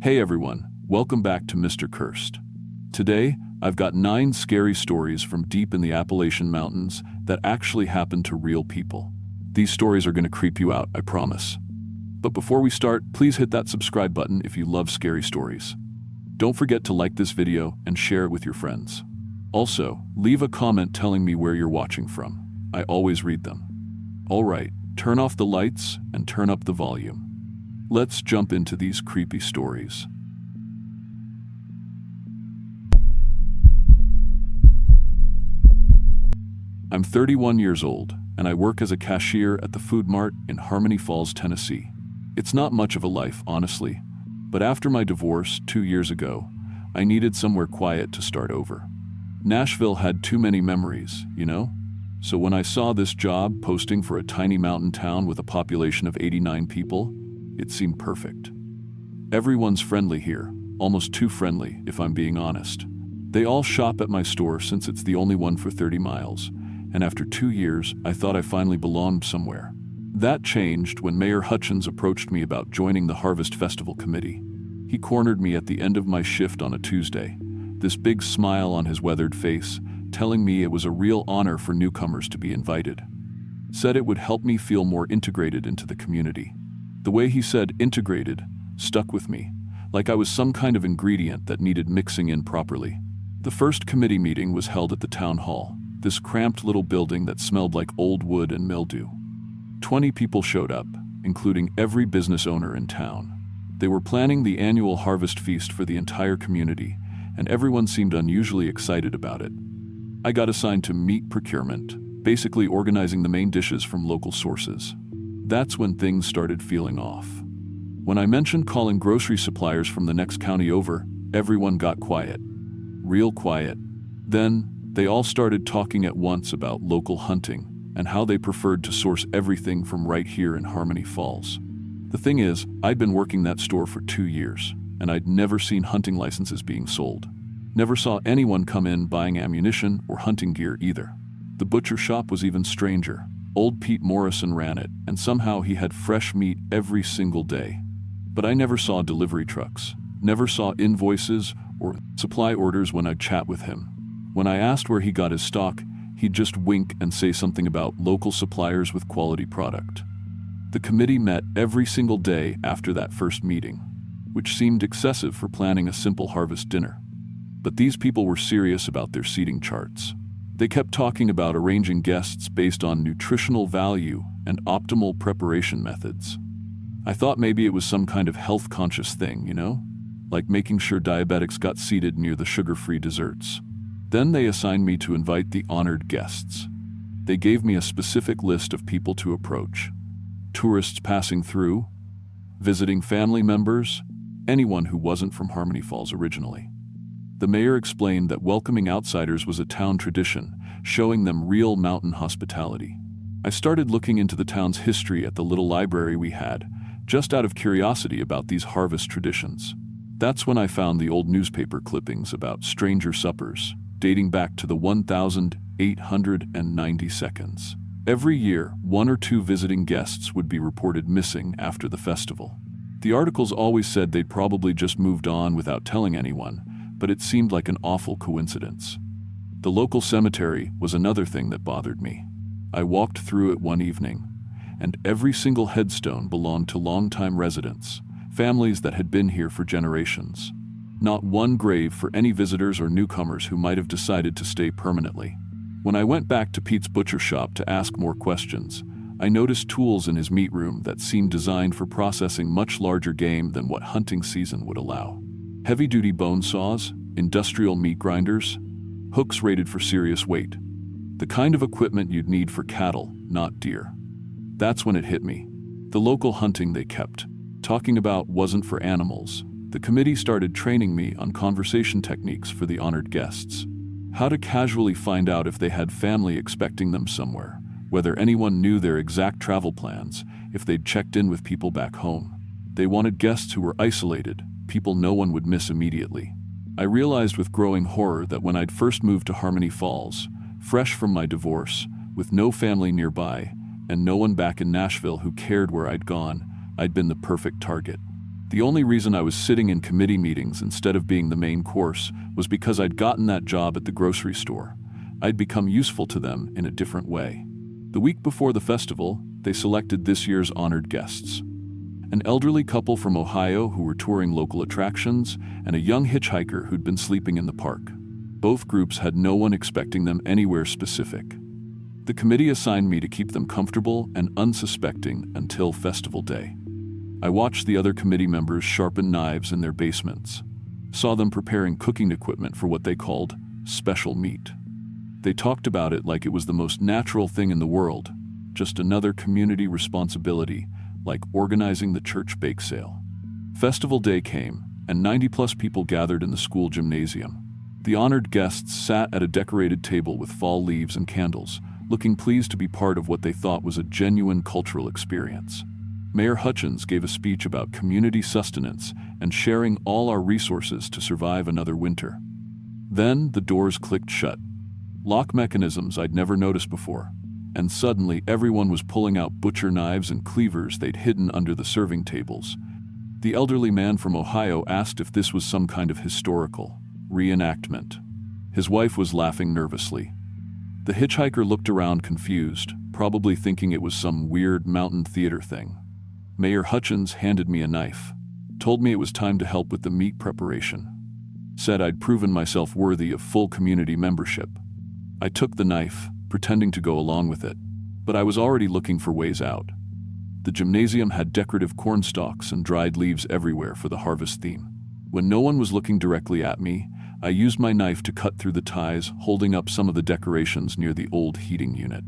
Hey everyone, welcome back to Mr. Cursed. Today, I've got 9 scary stories from deep in the Appalachian Mountains that actually happened to real people. These stories are going to creep you out, I promise. But before we start, please hit that subscribe button if you love scary stories. Don't forget to like this video and share it with your friends. Also, leave a comment telling me where you're watching from. I always read them. Alright, turn off the lights and turn up the volume. Let's jump into these creepy stories. I'm 31 years old, and I work as a cashier at the Food Mart in Harmony Falls, Tennessee. It's not much of a life, honestly, but after my divorce 2 years ago, I needed somewhere quiet to start over. Nashville had too many memories, you know? So when I saw this job posting for a tiny mountain town with a population of 89 people, it seemed perfect. Everyone's friendly here, almost too friendly, if I'm being honest. They all shop at my store since it's the only one for 30 miles, and after 2 years, I thought I finally belonged somewhere. That changed when Mayor Hutchins approached me about joining the Harvest Festival Committee. He cornered me at the end of my shift on a Tuesday, this big smile on his weathered face, telling me it was a real honor for newcomers to be invited. Said it would help me feel more integrated into the community. The way he said integrated stuck with me, like I was some kind of ingredient that needed mixing in properly. The first committee meeting was held at the town hall, this cramped little building that smelled like old wood and mildew. 20 people showed up, including every business owner in town. They were planning the annual harvest feast for the entire community, and everyone seemed unusually excited about it. I got assigned to meat procurement, basically organizing the main dishes from local sources. That's when things started feeling off. When I mentioned calling grocery suppliers from the next county over, everyone got quiet. Real quiet. Then, they all started talking at once about local hunting and how they preferred to source everything from right here in Harmony Falls. The thing is, I'd been working that store for 2 years, and I'd never seen hunting licenses being sold. Never saw anyone come in buying ammunition or hunting gear either. The butcher shop was even stranger. Old Pete Morrison ran it, and somehow he had fresh meat every single day. But I never saw delivery trucks, never saw invoices or supply orders when I'd chat with him. When I asked where he got his stock, he'd just wink and say something about local suppliers with quality product. The committee met every single day after that first meeting, which seemed excessive for planning a simple harvest dinner. But these people were serious about their seating charts. They kept talking about arranging guests based on nutritional value and optimal preparation methods. I thought maybe it was some kind of health-conscious thing, you know? Like making sure diabetics got seated near the sugar-free desserts. Then they assigned me to invite the honored guests. They gave me a specific list of people to approach. Tourists passing through, visiting family members, anyone who wasn't from Harmony Falls originally. The mayor explained that welcoming outsiders was a town tradition, showing them real mountain hospitality. I started looking into the town's history at the little library we had, just out of curiosity about these harvest traditions. That's when I found the old newspaper clippings about stranger suppers, dating back to the 1,890 seconds. Every year, 1 or 2 visiting guests would be reported missing after the festival. The articles always said they'd probably just moved on without telling anyone, but it seemed like an awful coincidence. The local cemetery was another thing that bothered me. I walked through it one evening, and every single headstone belonged to longtime residents, families that had been here for generations. Not one grave for any visitors or newcomers who might have decided to stay permanently. When I went back to Pete's butcher shop to ask more questions, I noticed tools in his meat room that seemed designed for processing much larger game than what hunting season would allow. Heavy-duty bone saws, industrial meat grinders, hooks rated for serious weight. The kind of equipment you'd need for cattle, not deer. That's when it hit me. The local hunting they kept talking about wasn't for animals. The committee started training me on conversation techniques for the honored guests. How to casually find out if they had family expecting them somewhere, whether anyone knew their exact travel plans, if they'd checked in with people back home. They wanted guests who were isolated, people no one would miss immediately. I realized with growing horror that when I'd first moved to Harmony Falls, fresh from my divorce, with no family nearby, and no one back in Nashville who cared where I'd gone, I'd been the perfect target. The only reason I was sitting in committee meetings instead of being the main course was because I'd gotten that job at the grocery store. I'd become useful to them in a different way. The week before the festival, they selected this year's honored guests. An elderly couple from Ohio who were touring local attractions, and a young hitchhiker who'd been sleeping in the park. Both groups had no one expecting them anywhere specific. The committee assigned me to keep them comfortable and unsuspecting until festival day. I watched the other committee members sharpen knives in their basements, saw them preparing cooking equipment for what they called special meat. They talked about it like it was the most natural thing in the world, just another community responsibility, like organizing the church bake sale. Festival day came, and 90+ people gathered in the school gymnasium. The honored guests sat at a decorated table with fall leaves and candles, looking pleased to be part of what they thought was a genuine cultural experience. Mayor Hutchins gave a speech about community sustenance and sharing all our resources to survive another winter. Then the doors clicked shut. Lock mechanisms I'd never noticed before. And suddenly everyone was pulling out butcher knives and cleavers they'd hidden under the serving tables. The elderly man from Ohio asked if this was some kind of historical reenactment. His wife was laughing nervously. The hitchhiker looked around confused, probably thinking it was some weird mountain theater thing. Mayor Hutchins handed me a knife, told me it was time to help with the meat preparation, said I'd proven myself worthy of full community membership. I took the knife, pretending to go along with it, but I was already looking for ways out. The gymnasium had decorative corn stalks and dried leaves everywhere for the harvest theme. When no one was looking directly at me, I used my knife to cut through the ties, holding up some of the decorations near the old heating unit.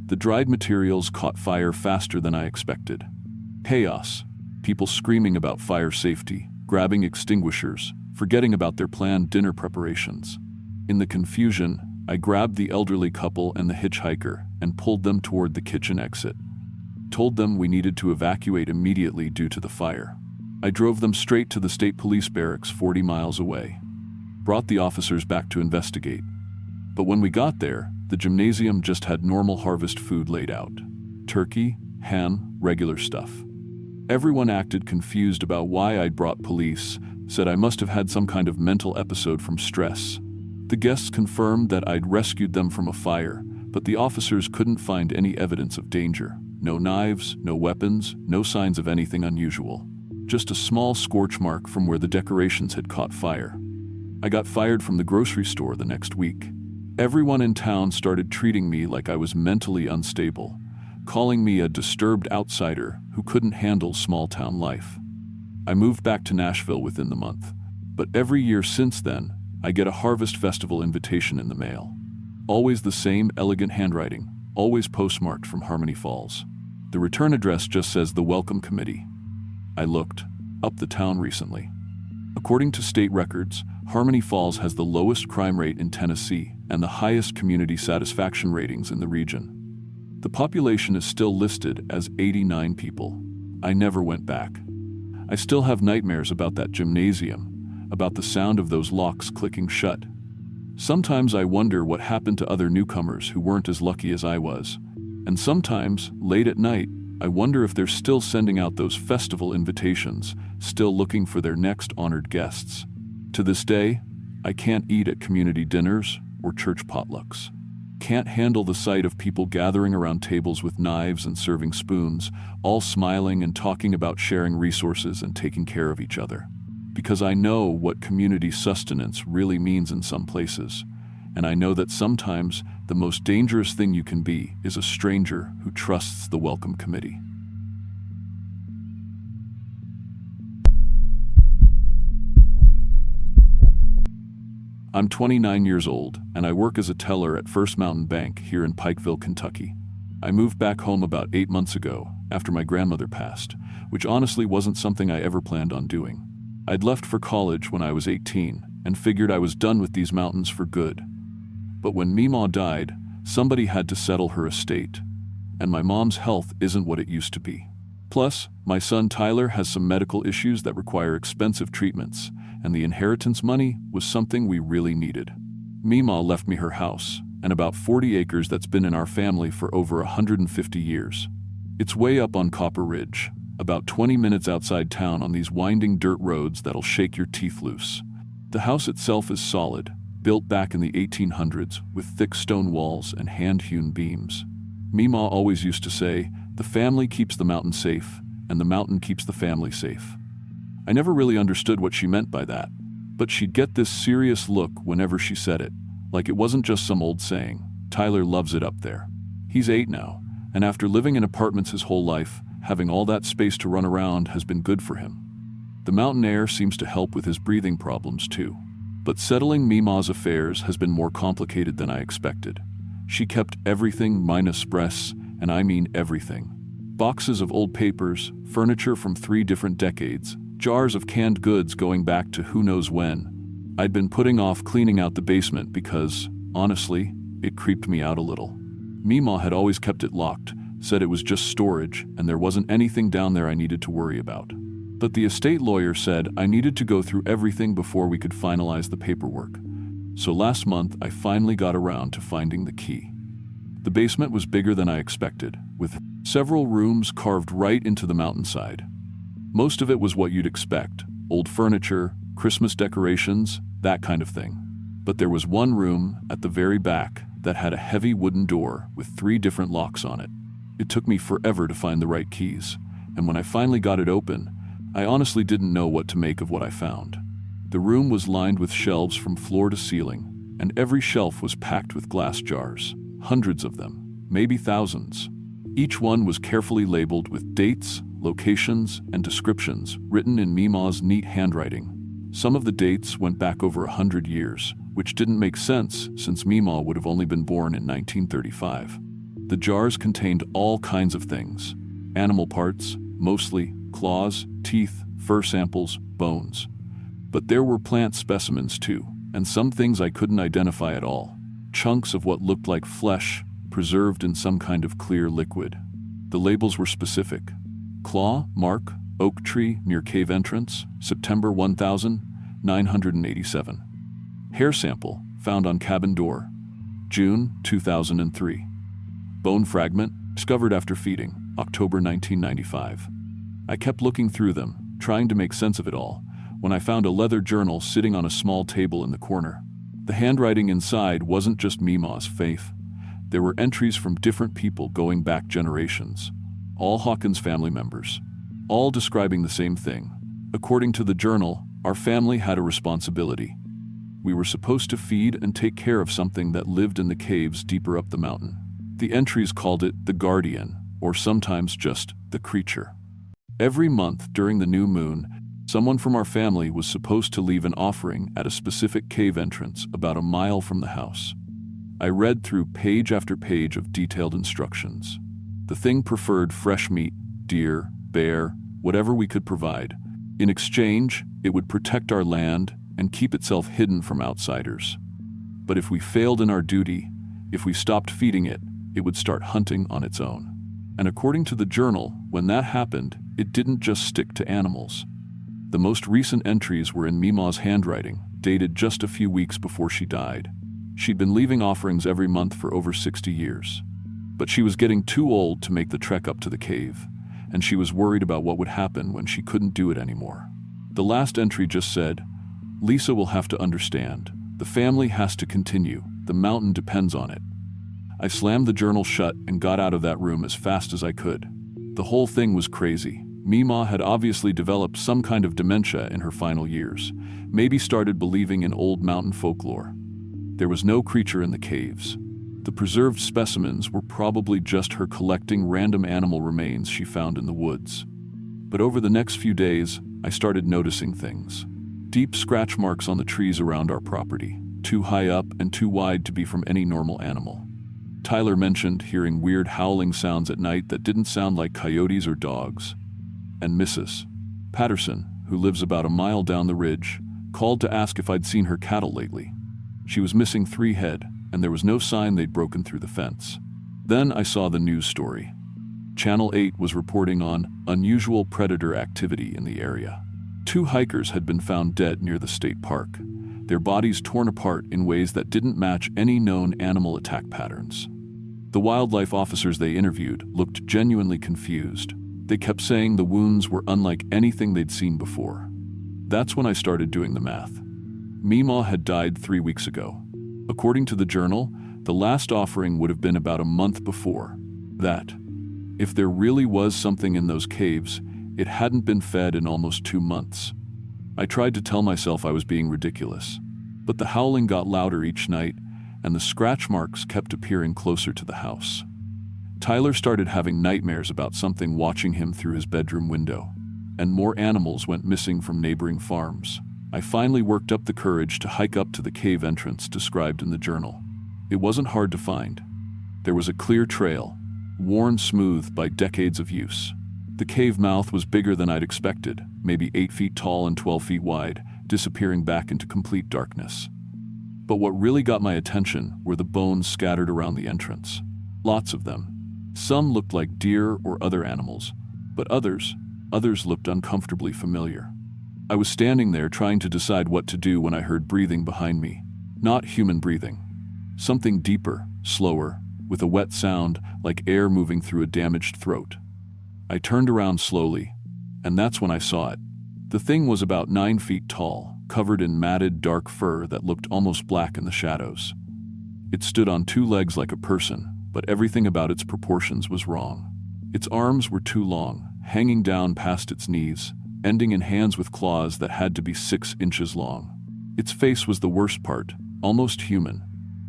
The dried materials caught fire faster than I expected. Chaos, people screaming about fire safety, grabbing extinguishers, forgetting about their planned dinner preparations. In the confusion, I grabbed the elderly couple and the hitchhiker and pulled them toward the kitchen exit. Told them we needed to evacuate immediately due to the fire. I drove them straight to the state police barracks 40 miles away. Brought the officers back to investigate. But when we got there, the gymnasium just had normal harvest food laid out. Turkey, ham, regular stuff. Everyone acted confused about why I'd brought police, said I must have had some kind of mental episode from stress. The guests confirmed that I'd rescued them from a fire, but the officers couldn't find any evidence of danger. No knives, no weapons, no signs of anything unusual. Just a small scorch mark from where the decorations had caught fire. I got fired from the grocery store the next week. Everyone in town started treating me like I was mentally unstable, calling me a disturbed outsider who couldn't handle small-town life. I moved back to Nashville within the month, but every year since then, I get a Harvest Festival invitation in the mail. Always the same elegant handwriting, always postmarked from Harmony Falls. The return address just says the Welcome Committee. I looked up the town recently. According to state records, Harmony Falls has the lowest crime rate in Tennessee and the highest community satisfaction ratings in the region. The population is still listed as 89 people. I never went back. I still have nightmares about that gymnasium, about the sound of those locks clicking shut. Sometimes I wonder what happened to other newcomers who weren't as lucky as I was. And sometimes, late at night, I wonder if they're still sending out those festival invitations, still looking for their next honored guests. To this day, I can't eat at community dinners or church potlucks. Can't handle the sight of people gathering around tables with knives and serving spoons, all smiling and talking about sharing resources and taking care of each other. Because I know what community sustenance really means in some places, and I know that sometimes the most dangerous thing you can be is a stranger who trusts the Welcome Committee. I'm 29 years old, and I work as a teller at First Mountain Bank here in Pikeville, Kentucky. I moved back home about 8 months ago, after my grandmother passed, which honestly wasn't something I ever planned on doing. I'd left for college when I was 18, and figured I was done with these mountains for good. But when Meemaw died, somebody had to settle her estate, and my mom's health isn't what it used to be. Plus, my son Tyler has some medical issues that require expensive treatments, and the inheritance money was something we really needed. Meemaw left me her house, and about 40 acres that's been in our family for over 150 years. It's way up on Copper Ridge, about 20 minutes outside town on these winding dirt roads that'll shake your teeth loose. The house itself is solid, built back in the 1800s with thick stone walls and hand-hewn beams. Mima always used to say, "The family keeps the mountain safe, and the mountain keeps the family safe." I never really understood what she meant by that, but she'd get this serious look whenever she said it, like it wasn't just some old saying. Tyler loves it up there. He's 8 now, and after living in apartments his whole life, having all that space to run around has been good for him. The mountain air seems to help with his breathing problems too. But settling Mima's affairs has been more complicated than I expected. She kept everything minus breasts, and I mean everything. Boxes of old papers, furniture from 3 different decades, jars of canned goods going back to who knows when. I'd been putting off cleaning out the basement because, honestly, it creeped me out a little. Mima had always kept it locked, said it was just storage and there wasn't anything down there I needed to worry about. But the estate lawyer said I needed to go through everything before we could finalize the paperwork. So last month I finally got around to finding the key. The basement was bigger than I expected, with several rooms carved right into the mountainside. Most of it was what you'd expect, old furniture, Christmas decorations, that kind of thing. But there was one room at the very back that had a heavy wooden door with 3 different locks on it. It took me forever to find the right keys, and when I finally got it open, I honestly didn't know what to make of what I found. The room was lined with shelves from floor to ceiling, and every shelf was packed with glass jars, hundreds of them, maybe thousands. Each one was carefully labeled with dates, locations, and descriptions written in Mima's neat handwriting. Some of the dates went back over 100 years, which didn't make sense since Mima would have only been born in 1935. The jars contained all kinds of things. Animal parts, mostly claws, teeth, fur samples, bones. But there were plant specimens too, and some things I couldn't identify at all. Chunks of what looked like flesh, preserved in some kind of clear liquid. The labels were specific. Claw, mark, oak tree near cave entrance, September 1987. Hair sample, found on cabin door, June 2003. Bone fragment, discovered after feeding, October 1995. I kept looking through them, trying to make sense of it all, when I found a leather journal sitting on a small table in the corner. The handwriting inside wasn't just Mima's faith. There were entries from different people going back generations, all Hawkins family members, all describing the same thing. According to the journal, our family had a responsibility. We were supposed to feed and take care of something that lived in the caves deeper up the mountain. The entries called it the guardian, or sometimes just the creature. Every month during the new moon, someone from our family was supposed to leave an offering at a specific cave entrance about a mile from the house. I read through page after page of detailed instructions. The thing preferred fresh meat, deer, bear, whatever we could provide. In exchange, it would protect our land and keep itself hidden from outsiders. But if we failed in our duty, if we stopped feeding it, it would start hunting on its own. And according to the journal, when that happened, it didn't just stick to animals. The most recent entries were in Mima's handwriting, dated just a few weeks before she died. She'd been leaving offerings every month for over 60 years. But she was getting too old to make the trek up to the cave, and she was worried about what would happen when she couldn't do it anymore. The last entry just said, "Lisa will have to understand. The family has to continue. The mountain depends on it." I slammed the journal shut and got out of that room as fast as I could. The whole thing was crazy. Mima had obviously developed some kind of dementia in her final years, maybe started believing in old mountain folklore. There was no creature in the caves. The preserved specimens were probably just her collecting random animal remains she found in the woods. But over the next few days, I started noticing things. Deep scratch marks on the trees around our property, too high up and too wide to be from any normal animal. Tyler mentioned hearing weird howling sounds at night that didn't sound like coyotes or dogs. And Mrs. Patterson, who lives about a mile down the ridge, called to ask if I'd seen her cattle lately. She was missing 3 head, and there was no sign they'd broken through the fence. Then I saw the news story. Channel 8 was reporting on unusual predator activity in the area. 2 hikers had been found dead near the state park, their bodies torn apart in ways that didn't match any known animal attack patterns. The wildlife officers they interviewed looked genuinely confused. They kept saying the wounds were unlike anything they'd seen before. That's when I started doing the math. Meemaw had died 3 weeks ago. According to the journal, the last offering would have been about a month before that. If there really was something in those caves, it hadn't been fed in almost 2 months. I tried to tell myself I was being ridiculous, but the howling got louder each night, and the scratch marks kept appearing closer to the house. Tyler started having nightmares about something watching him through his bedroom window, and more animals went missing from neighboring farms. I finally worked up the courage to hike up to the cave entrance described in the journal. It wasn't hard to find. There was a clear trail, worn smooth by decades of use. The cave mouth was bigger than I'd expected, maybe 8 feet tall and 12 feet wide, disappearing back into complete darkness. But what really got my attention were the bones scattered around the entrance. Lots of them. Some looked like deer or other animals, but others looked uncomfortably familiar. I was standing there trying to decide what to do when I heard breathing behind me. Not human breathing. Something deeper, slower, with a wet sound like air moving through a damaged throat. I turned around slowly, and that's when I saw it. The thing was about 9 feet tall, covered in matted dark fur that looked almost black in the shadows. It stood on 2 legs like a person, but everything about its proportions was wrong. Its arms were too long, hanging down past its knees, ending in hands with claws that had to be 6 inches long. Its face was the worst part, almost human,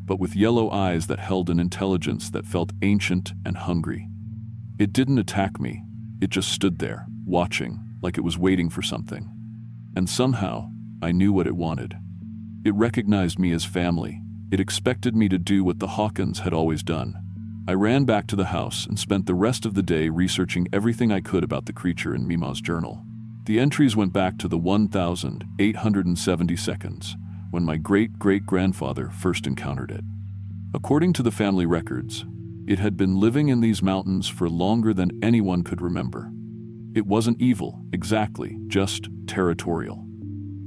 but with yellow eyes that held an intelligence that felt ancient and hungry. It didn't attack me. It just stood there, watching, like it was waiting for something. And somehow, I knew what it wanted. It recognized me as family. It expected me to do what the Hawkins had always done. I ran back to the house and spent the rest of the day researching everything I could about the creature in Meemaw's journal. The entries went back to the 1,870 seconds, when my great-great-grandfather first encountered it. According to the family records, it had been living in these mountains for longer than anyone could remember. It wasn't evil, exactly, just territorial.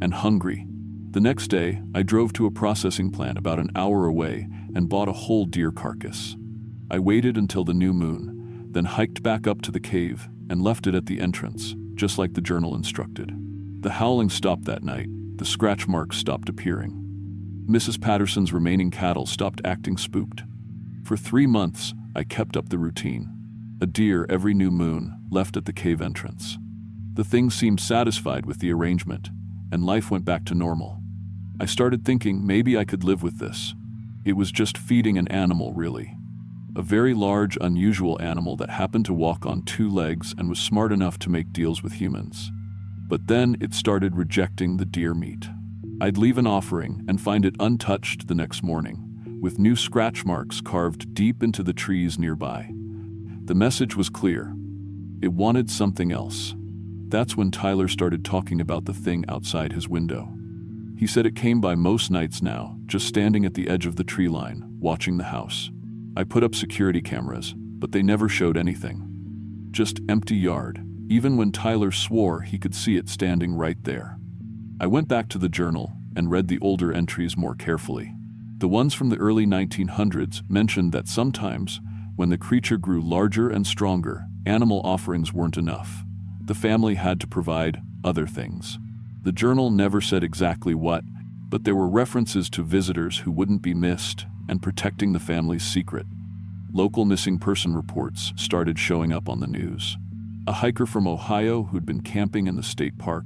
And hungry. The next day, I drove to a processing plant about an hour away and bought a whole deer carcass. I waited until the new moon, then hiked back up to the cave and left it at the entrance, just like the journal instructed. The howling stopped that night. The scratch marks stopped appearing. Mrs. Patterson's remaining cattle stopped acting spooked. For 3 months, I kept up the routine. A deer every new moon left at the cave entrance. The thing seemed satisfied with the arrangement, and life went back to normal. I started thinking maybe I could live with this. It was just feeding an animal, really. A very large, unusual animal that happened to walk on 2 legs and was smart enough to make deals with humans. But then it started rejecting the deer meat. I'd leave an offering and find it untouched the next morning, with new scratch marks carved deep into the trees nearby. The message was clear. It wanted something else. That's when Tyler started talking about the thing outside his window. He said it came by most nights now, just standing at the edge of the tree line, watching the house. I put up security cameras, but they never showed anything. Just empty yard, even when Tyler swore he could see it standing right there. I went back to the journal and read the older entries more carefully. The ones from the early 1900s mentioned that sometimes, when the creature grew larger and stronger, animal offerings weren't enough. The family had to provide other things. The journal never said exactly what, but there were references to visitors who wouldn't be missed and protecting the family's secret. Local missing person reports started showing up on the news. A hiker from Ohio who'd been camping in the state park,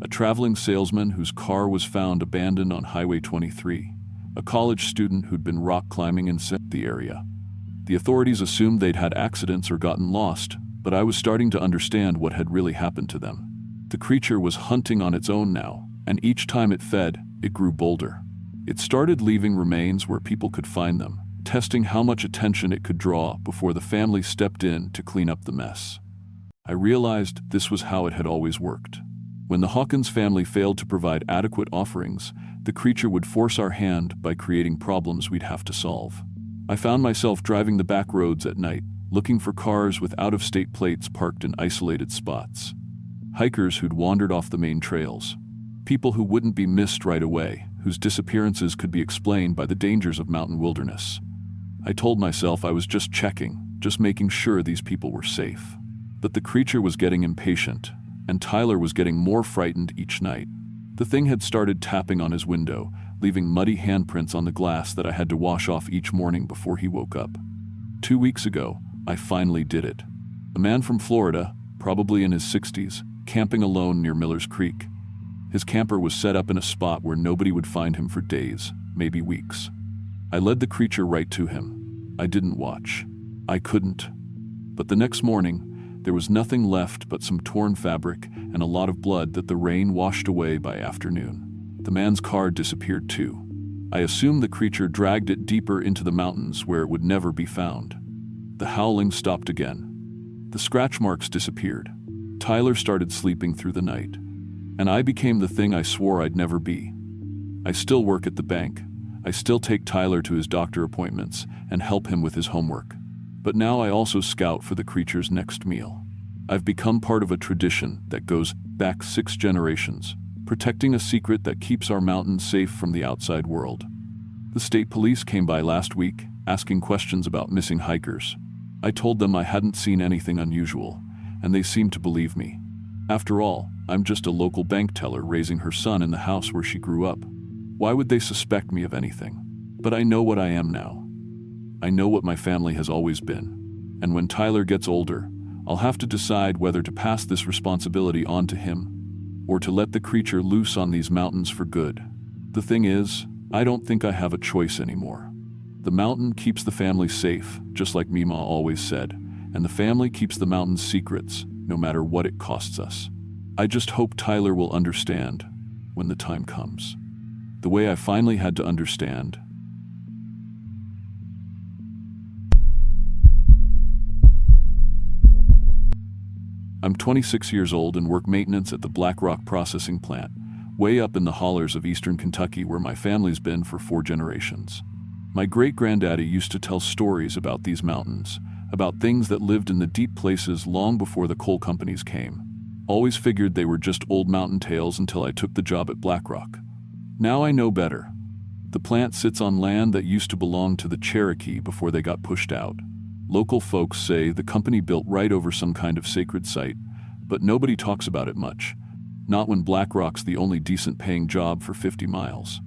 a traveling salesman whose car was found abandoned on Highway 23, a college student who'd been rock climbing in the area. The authorities assumed they'd had accidents or gotten lost, but I was starting to understand what had really happened to them. The creature was hunting on its own now, and each time it fed, it grew bolder. It started leaving remains where people could find them, testing how much attention it could draw before the family stepped in to clean up the mess. I realized this was how it had always worked. When the Hawkins family failed to provide adequate offerings, the creature would force our hand by creating problems we'd have to solve. I found myself driving the back roads at night, looking for cars with out-of-state plates parked in isolated spots. Hikers who'd wandered off the main trails. People who wouldn't be missed right away, whose disappearances could be explained by the dangers of mountain wilderness. I told myself I was just checking, just making sure these people were safe. But the creature was getting impatient, and Tyler was getting more frightened each night. The thing had started tapping on his window, leaving muddy handprints on the glass that I had to wash off each morning before he woke up. 2 weeks ago, I finally did it. A man from Florida, probably in his 60s, camping alone near Miller's Creek. His camper was set up in a spot where nobody would find him for days, maybe weeks. I led the creature right to him. I didn't watch. I couldn't. But the next morning, there was nothing left but some torn fabric and a lot of blood that the rain washed away by afternoon. The man's car disappeared too. I assumed the creature dragged it deeper into the mountains where it would never be found. The howling stopped again. The scratch marks disappeared. Tyler started sleeping through the night. And I became the thing I swore I'd never be. I still work at the bank. I still take Tyler to his doctor appointments and help him with his homework. But now I also scout for the creature's next meal. I've become part of a tradition that goes back 6 generations, protecting a secret that keeps our mountains safe from the outside world. The state police came by last week, asking questions about missing hikers. I told them I hadn't seen anything unusual, and they seemed to believe me. After all, I'm just a local bank teller raising her son in the house where she grew up. Why would they suspect me of anything? But I know what I am now. I know what my family has always been. And when Tyler gets older, I'll have to decide whether to pass this responsibility on to him, or to let the creature loose on these mountains for good. The thing is, I don't think I have a choice anymore. The mountain keeps the family safe, just like Mima always said, and the family keeps the mountain's secrets, no matter what it costs us. I just hope Tyler will understand when the time comes. The way I finally had to understand. I'm 26 years old and work maintenance at the Black Rock processing plant, way up in the hollers of eastern Kentucky where my family's been for 4 generations. My great-granddaddy used to tell stories about these mountains, about things that lived in the deep places long before the coal companies came. Always figured they were just old mountain tales until I took the job at Black Rock. Now I know better. The plant sits on land that used to belong to the Cherokee before they got pushed out. Local folks say the company built right over some kind of sacred site, but nobody talks about it much. Not when Black Rock's the only decent-paying job for 50 miles.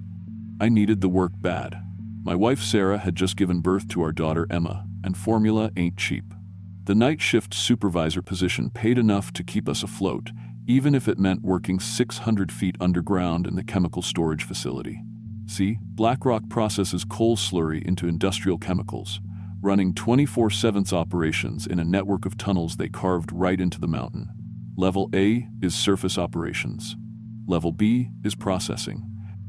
I needed the work bad. My wife Sarah had just given birth to our daughter Emma, and formula ain't cheap. The night shift supervisor position paid enough to keep us afloat, even if it meant working 600 feet underground in the chemical storage facility. See, Black Rock processes coal slurry into industrial chemicals, running 24/7 operations in a network of tunnels they carved right into the mountain. Level A is surface operations. Level B is processing.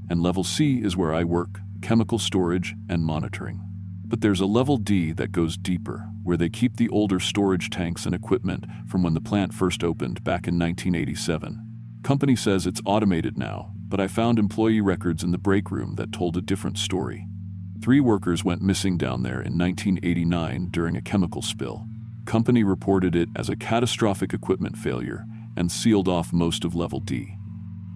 And Level C is where I work, chemical storage and monitoring. But there's a Level D that goes deeper, where they keep the older storage tanks and equipment from when the plant first opened back in 1987. Company says it's automated now, but I found employee records in the break room that told a different story. 3 workers went missing down there in 1989 during a chemical spill. Company reported it as a catastrophic equipment failure and sealed off most of Level D.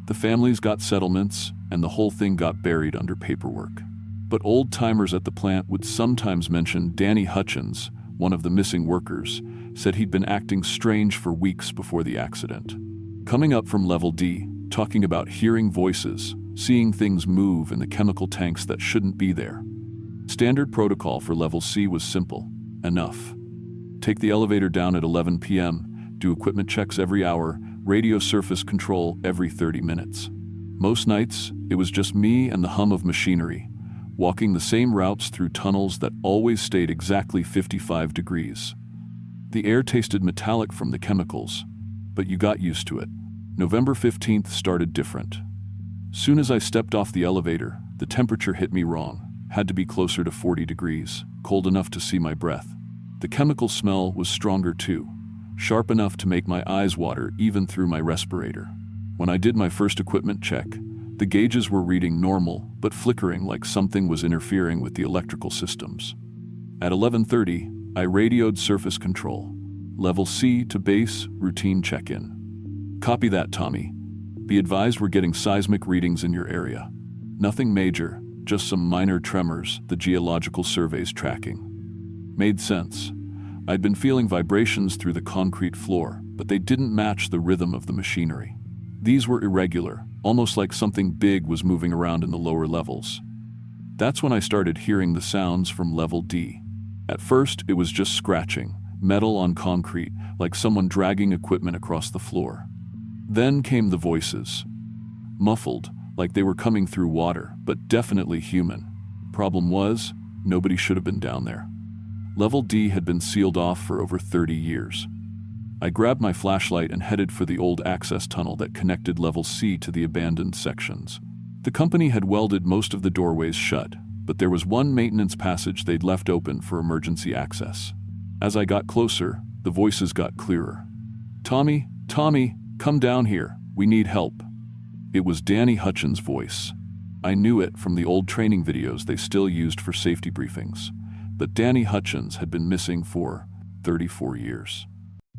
The families got settlements, and the whole thing got buried under paperwork. But old-timers at the plant would sometimes mention Danny Hutchins, one of the missing workers, said he'd been acting strange for weeks before the accident. Coming up from Level D, talking about hearing voices, seeing things move in the chemical tanks that shouldn't be there. Standard protocol for Level C was simple. Enough. Take the elevator down at 11 p.m., do equipment checks every hour, radio surface control every 30 minutes. Most nights, it was just me and the hum of machinery, walking the same routes through tunnels that always stayed exactly 55 degrees. The air tasted metallic from the chemicals, but you got used to it. November 15th started different. Soon as I stepped off the elevator, the temperature hit me wrong. Had to be closer to 40 degrees, cold enough to see my breath. The chemical smell was stronger too, sharp enough to make my eyes water even through my respirator. When I did my first equipment check, the gauges were reading normal, but flickering like something was interfering with the electrical systems. At 11:30, I radioed surface control. Level C to base, routine check-in. Copy that, Tommy. Be advised we're getting seismic readings in your area. Nothing major, just some minor tremors the geological survey's tracking. Made sense. I'd been feeling vibrations through the concrete floor, but they didn't match the rhythm of the machinery. These were irregular, almost like something big was moving around in the lower levels. That's when I started hearing the sounds from level D. At first, it was just scratching, metal on concrete, like someone dragging equipment across the floor. Then came the voices. Muffled, like they were coming through water, but definitely human. Problem was, nobody should have been down there. Level D had been sealed off for over 30 years. I grabbed my flashlight and headed for the old access tunnel that connected Level C to the abandoned sections. The company had welded most of the doorways shut, but there was one maintenance passage they'd left open for emergency access. As I got closer, the voices got clearer. "Tommy, Tommy, come down here, we need help." It was Danny Hutchins' voice. I knew it from the old training videos they still used for safety briefings. But Danny Hutchins had been missing for 34 years.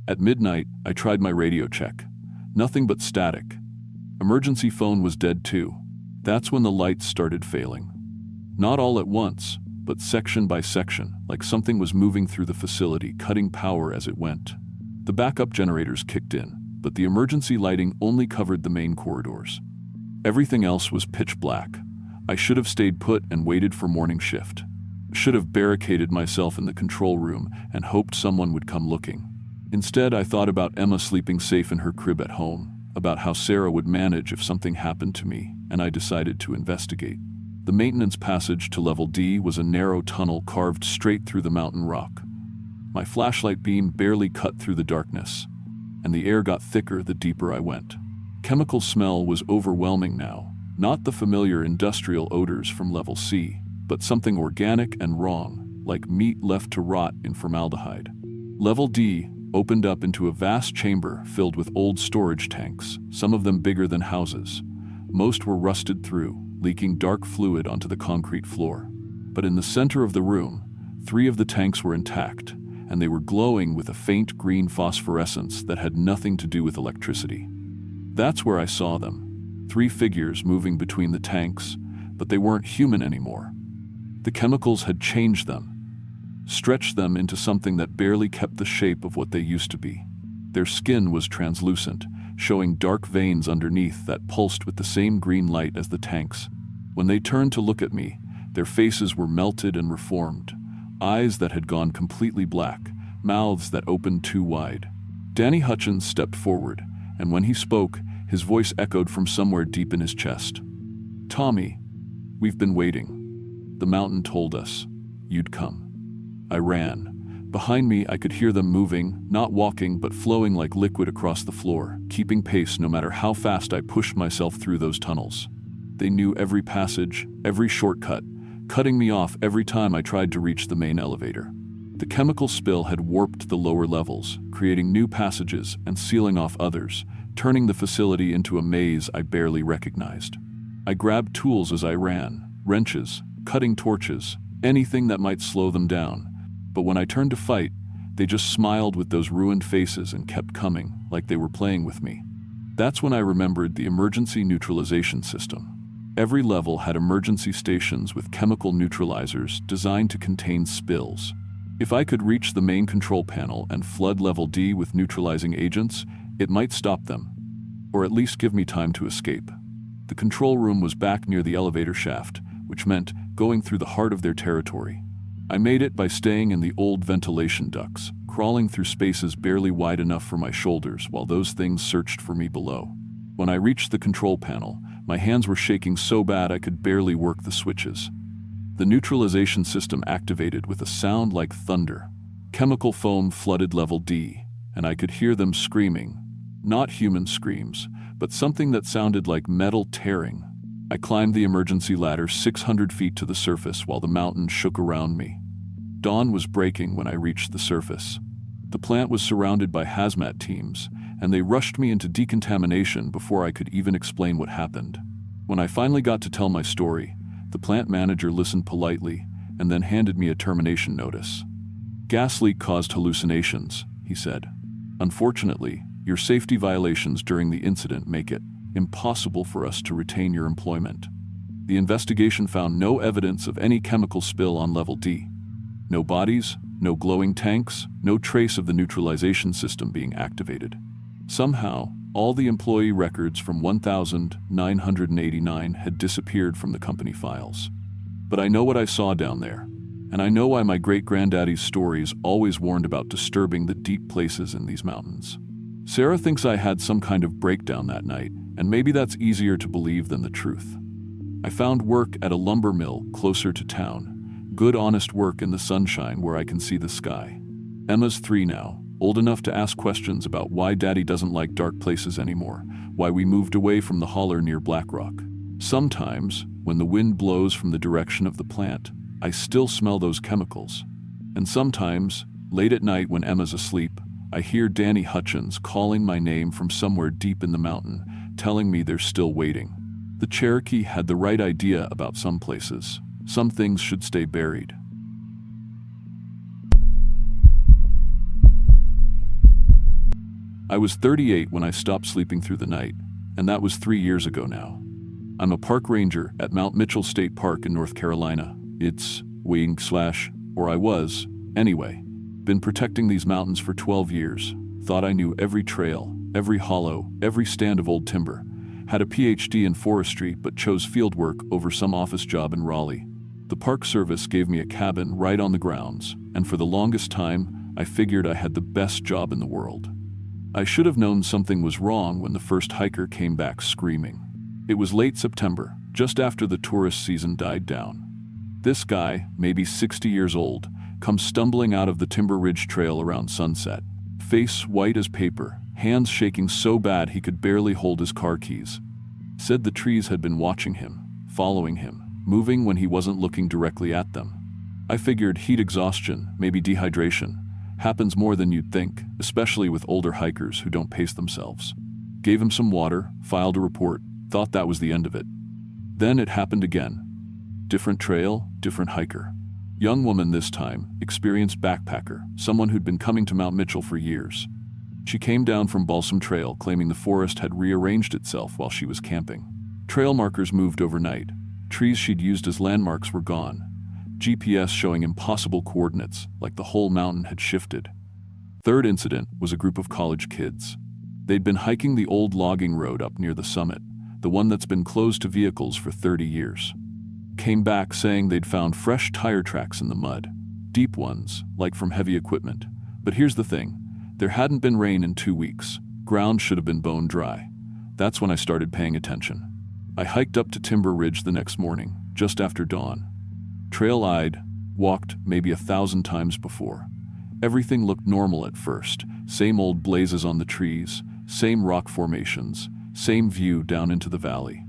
At midnight, I tried my radio check. Nothing but static. Emergency phone was dead too. That's when the lights started failing. Not all at once, but section by section, like something was moving through the facility, cutting power as it went. The backup generators kicked in, but the emergency lighting only covered the main corridors. Everything else was pitch black. I should have stayed put and waited for morning shift. Should have barricaded myself in the control room and hoped someone would come looking. Instead, I thought about Emma sleeping safe in her crib at home, about how Sarah would manage if something happened to me, and I decided to investigate. The maintenance passage to Level D was a narrow tunnel carved straight through the mountain rock. My flashlight beam barely cut through the darkness, and the air got thicker the deeper I went. Chemical smell was overwhelming now, not the familiar industrial odors from Level C, but something organic and wrong, like meat left to rot in formaldehyde. Level D opened up into a vast chamber filled with old storage tanks, some of them bigger than houses. Most were rusted through, leaking dark fluid onto the concrete floor. But in the center of the room, 3 of the tanks were intact, and they were glowing with a faint green phosphorescence that had nothing to do with electricity. That's where I saw them. 3 figures moving between the tanks, but they weren't human anymore. The chemicals had changed them, stretched them into something that barely kept the shape of what they used to be. Their skin was translucent, showing dark veins underneath that pulsed with the same green light as the tanks. When they turned to look at me, their faces were melted and reformed, eyes that had gone completely black, mouths that opened too wide. Danny Hutchins stepped forward, and when he spoke, his voice echoed from somewhere deep in his chest. "Tommy, we've been waiting. The mountain told us you'd come." I ran. Behind me, I could hear them moving, not walking, but flowing like liquid across the floor, keeping pace no matter how fast I pushed myself through those tunnels. They knew every passage, every shortcut, cutting me off every time I tried to reach the main elevator. The chemical spill had warped the lower levels, creating new passages and sealing off others, turning the facility into a maze I barely recognized. I grabbed tools as I ran, wrenches, cutting torches, anything that might slow them down. But when I turned to fight, they just smiled with those ruined faces and kept coming, like they were playing with me. That's when I remembered the emergency neutralization system. Every level had emergency stations with chemical neutralizers designed to contain spills. If I could reach the main control panel and flood Level D with neutralizing agents, it might stop them, or at least give me time to escape. The control room was back near the elevator shaft, which meant going through the heart of their territory. I made it by staying in the old ventilation ducts, crawling through spaces barely wide enough for my shoulders while those things searched for me below. When I reached the control panel, my hands were shaking so bad I could barely work the switches. The neutralization system activated with a sound like thunder. Chemical foam flooded Level D, and I could hear them screaming. Not human screams, but something that sounded like metal tearing. I climbed the emergency ladder 600 feet to the surface while the mountain shook around me. Dawn was breaking when I reached the surface. The plant was surrounded by hazmat teams, and they rushed me into decontamination before I could even explain what happened. When I finally got to tell my story, the plant manager listened politely and then handed me a termination notice. "Gas leak caused hallucinations," he said. "Unfortunately, your safety violations during the incident make it impossible for us to retain your employment." The investigation found no evidence of any chemical spill on Level D. No bodies, No glowing tanks, no trace of the neutralization system being activated. Somehow, all the employee records from 1989 had disappeared from the company files. But I know what I saw down there, and I know why my great-granddaddy's stories always warned about disturbing the deep places in these mountains. Sarah thinks I had some kind of breakdown that night, and maybe that's easier to believe than the truth. I found work at a lumber mill closer to town. Good, honest work in the sunshine where I can see the sky. Emma's 3 now, old enough to ask questions about why Daddy doesn't like dark places anymore, why we moved away from the holler near Black Rock. Sometimes, when the wind blows from the direction of the plant, I still smell those chemicals. And sometimes, late at night when Emma's asleep, I hear Danny Hutchins calling my name from somewhere deep in the mountain, telling me they're still waiting. The Cherokee had the right idea about some places. Some things should stay buried. I was 38 when I stopped sleeping through the night, and that was 3 years ago now. I'm a park ranger at Mount Mitchell State Park in North Carolina. It's or I was, anyway. Been protecting these mountains for 12 years. Thought I knew every trail, every hollow, every stand of old timber. Had a PhD in forestry but chose fieldwork over some office job in Raleigh. The Park Service gave me a cabin right on the grounds, and for the longest time, I figured I had the best job in the world. I should have known something was wrong when the first hiker came back screaming. It was late September, just after the tourist season died down. This guy, maybe 60 years old, comes stumbling out of the Timber Ridge Trail around sunset. Face white as paper, hands shaking so bad he could barely hold his car keys. Said the trees had been watching him, following him, moving when he wasn't looking directly at them. I figured heat exhaustion, maybe dehydration, happens more than you'd think, especially with older hikers who don't pace themselves. Gave him some water, filed a report, thought that was the end of it. Then it happened again. Different trail, different hiker. Young woman this time, experienced backpacker, someone who'd been coming to Mount Mitchell for years. She came down from Balsam Trail claiming the forest had rearranged itself while she was camping. Trail markers moved overnight. Trees she'd used as landmarks were gone. GPS showing impossible coordinates, like the whole mountain had shifted. Third incident was a group of college kids. They'd been hiking the old logging road up near the summit, the one that's been closed to vehicles for 30 years. Came back saying they'd found fresh tire tracks in the mud, deep ones, like from heavy equipment. But here's the thing, there hadn't been rain in 2 weeks. Ground should have been bone dry. That's when I started paying attention. I hiked up to Timber Ridge the next morning, just after dawn. Trail-eyed, walked maybe 1,000 times before. Everything looked normal at first, same old blazes on the trees, same rock formations, same view down into the valley.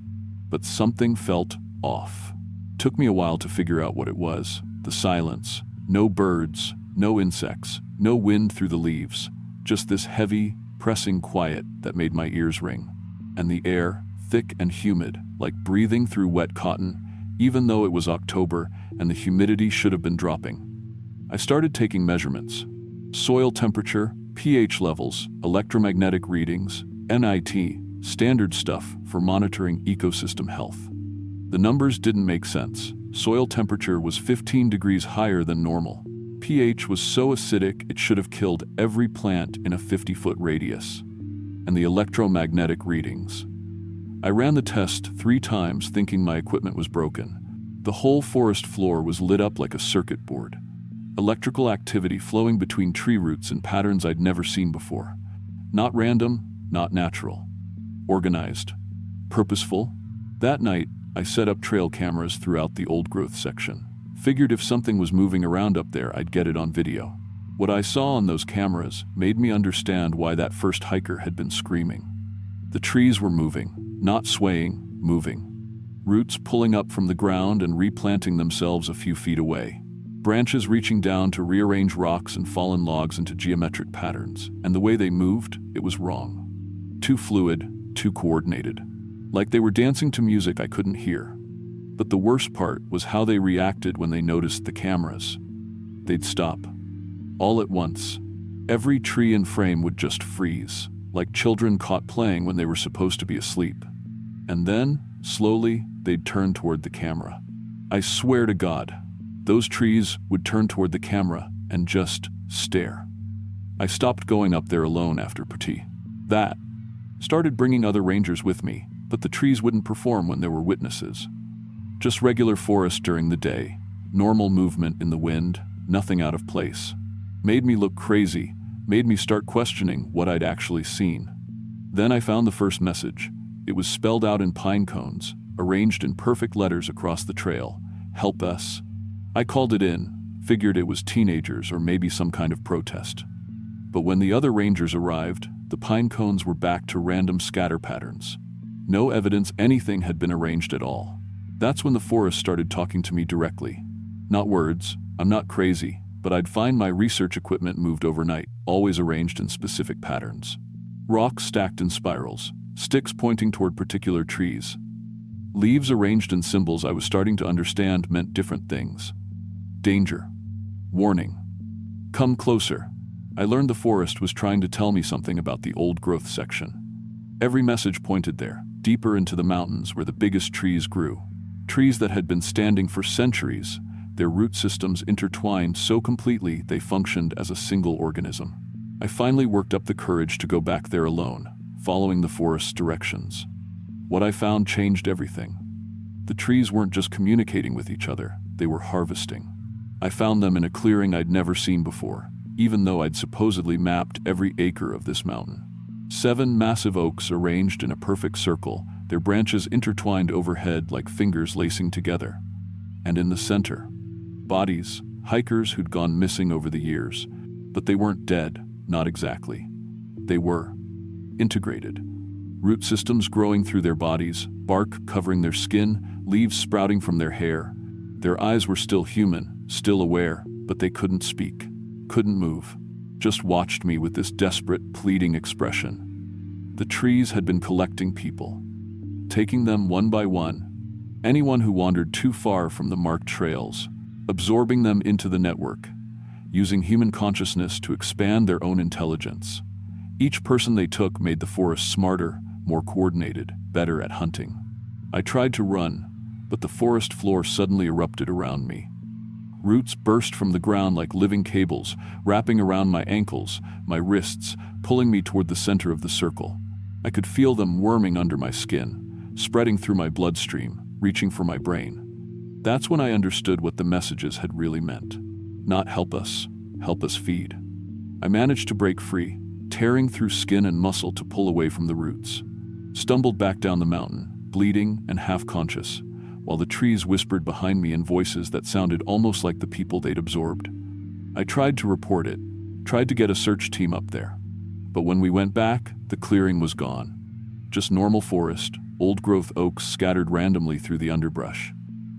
But something felt off. Took me a while to figure out what it was. The silence, no birds, no insects, no wind through the leaves, just this heavy, pressing quiet that made my ears ring. And the air, thick and humid, like breathing through wet cotton, even though it was October and the humidity should have been dropping. I started taking measurements. Soil temperature, pH levels, electromagnetic readings, NIT, standard stuff for monitoring ecosystem health. The numbers didn't make sense. Soil temperature was 15 degrees higher than normal. pH was so acidic it should have killed every plant in a 50-foot radius. And the electromagnetic readings. I ran the test 3 times thinking my equipment was broken. The whole forest floor was lit up like a circuit board. Electrical activity flowing between tree roots in patterns I'd never seen before. Not random, not natural. Organized. Purposeful. That night, I set up trail cameras throughout the old growth section. Figured if something was moving around up there, I'd get it on video. What I saw on those cameras made me understand why that first hiker had been screaming. The trees were moving, not swaying, moving. Roots pulling up from the ground and replanting themselves a few feet away. Branches reaching down to rearrange rocks and fallen logs into geometric patterns, and the way they moved, it was wrong. Too fluid, too coordinated. Like they were dancing to music I couldn't hear. But the worst part was how they reacted when they noticed the cameras. They'd stop. All at once. Every tree and frame would just freeze, like children caught playing when they were supposed to be asleep. And then, slowly, they'd turn toward the camera. I swear to God, those trees would turn toward the camera, and just stare. I stopped going up there alone after Petit. That started bringing other rangers with me, but the trees wouldn't perform when there were witnesses. Just regular forest during the day, normal movement in the wind, nothing out of place. Made me look crazy, made me start questioning what I'd actually seen. Then I found the first message. It was spelled out in pine cones, arranged in perfect letters across the trail. Help us. I called it in, figured it was teenagers or maybe some kind of protest. But when the other rangers arrived, the pine cones were back to random scatter patterns. No evidence anything had been arranged at all. That's when the forest started talking to me directly. Not words, I'm not crazy, but I'd find my research equipment moved overnight, always arranged in specific patterns. Rocks stacked in spirals, sticks pointing toward particular trees. Leaves arranged in symbols I was starting to understand meant different things. Danger. Warning. Come closer. I learned the forest was trying to tell me something about the old growth section. Every message pointed there, deeper into the mountains where the biggest trees grew. Trees that had been standing for centuries, their root systems intertwined so completely they functioned as a single organism. I finally worked up the courage to go back there alone, following the forest's directions. What I found changed everything. The trees weren't just communicating with each other, they were harvesting. I found them in a clearing I'd never seen before, even though I'd supposedly mapped every acre of this mountain. 7 massive oaks arranged in a perfect circle, their branches intertwined overhead like fingers lacing together. And in the center, bodies, hikers who'd gone missing over the years. But they weren't dead, not exactly. They were integrated. Root systems growing through their bodies, bark covering their skin, leaves sprouting from their hair. Their eyes were still human, still aware, but they couldn't speak, couldn't move. Just watched me with this desperate, pleading expression. The trees had been collecting people, taking them one by one, anyone who wandered too far from the marked trails, absorbing them into the network, using human consciousness to expand their own intelligence. Each person they took made the forest smarter, more coordinated, better at hunting. I tried to run, but the forest floor suddenly erupted around me. Roots burst from the ground like living cables, wrapping around my ankles, my wrists, pulling me toward the center of the circle. I could feel them worming under my skin, spreading through my bloodstream, reaching for my brain. That's when I understood what the messages had really meant. Not help us feed. I managed to break free, tearing through skin and muscle to pull away from the roots. Stumbled back down the mountain, bleeding and half-conscious, while the trees whispered behind me in voices that sounded almost like the people they'd absorbed. I tried to report it, tried to get a search team up there. But when we went back, the clearing was gone. Just normal forest, old-growth oaks scattered randomly through the underbrush.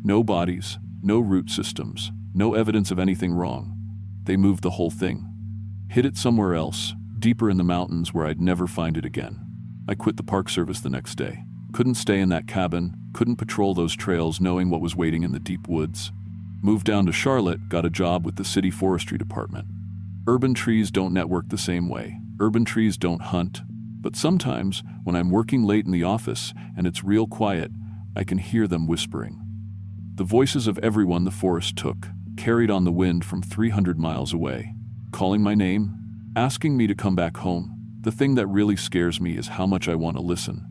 No bodies, no root systems, no evidence of anything wrong. They moved the whole thing. Hid it somewhere else, deeper in the mountains where I'd never find it again. I quit the Park Service the next day. Couldn't stay in that cabin, couldn't patrol those trails knowing what was waiting in the deep woods. Moved down to Charlotte, got a job with the city forestry department. Urban trees don't network the same way. Urban trees don't hunt. But sometimes, when I'm working late in the office and it's real quiet, I can hear them whispering. The voices of everyone the forest took, carried on the wind from 300 miles away, calling my name, asking me to come back home. The thing that really scares me is how much I want to listen,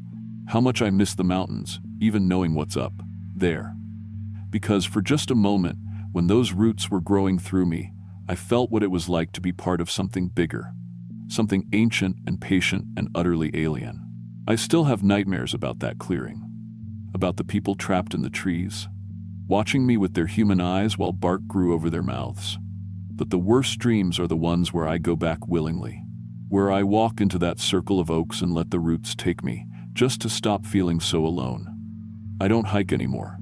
how much I miss the mountains, even knowing what's up there. Because for just a moment, when those roots were growing through me, I felt what it was like to be part of something bigger, something ancient and patient and utterly alien. I still have nightmares about that clearing, about the people trapped in the trees, watching me with their human eyes while bark grew over their mouths. But the worst dreams are the ones where I go back willingly, where I walk into that circle of oaks and let the roots take me, just to stop feeling so alone. I don't hike anymore.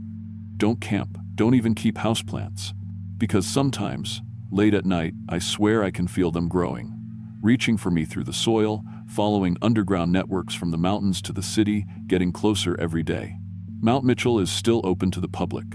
Don't camp, don't even keep houseplants. Because sometimes, late at night, I swear I can feel them growing, reaching for me through the soil, following underground networks from the mountains to the city, getting closer every day. Mount Mitchell is still open to the public.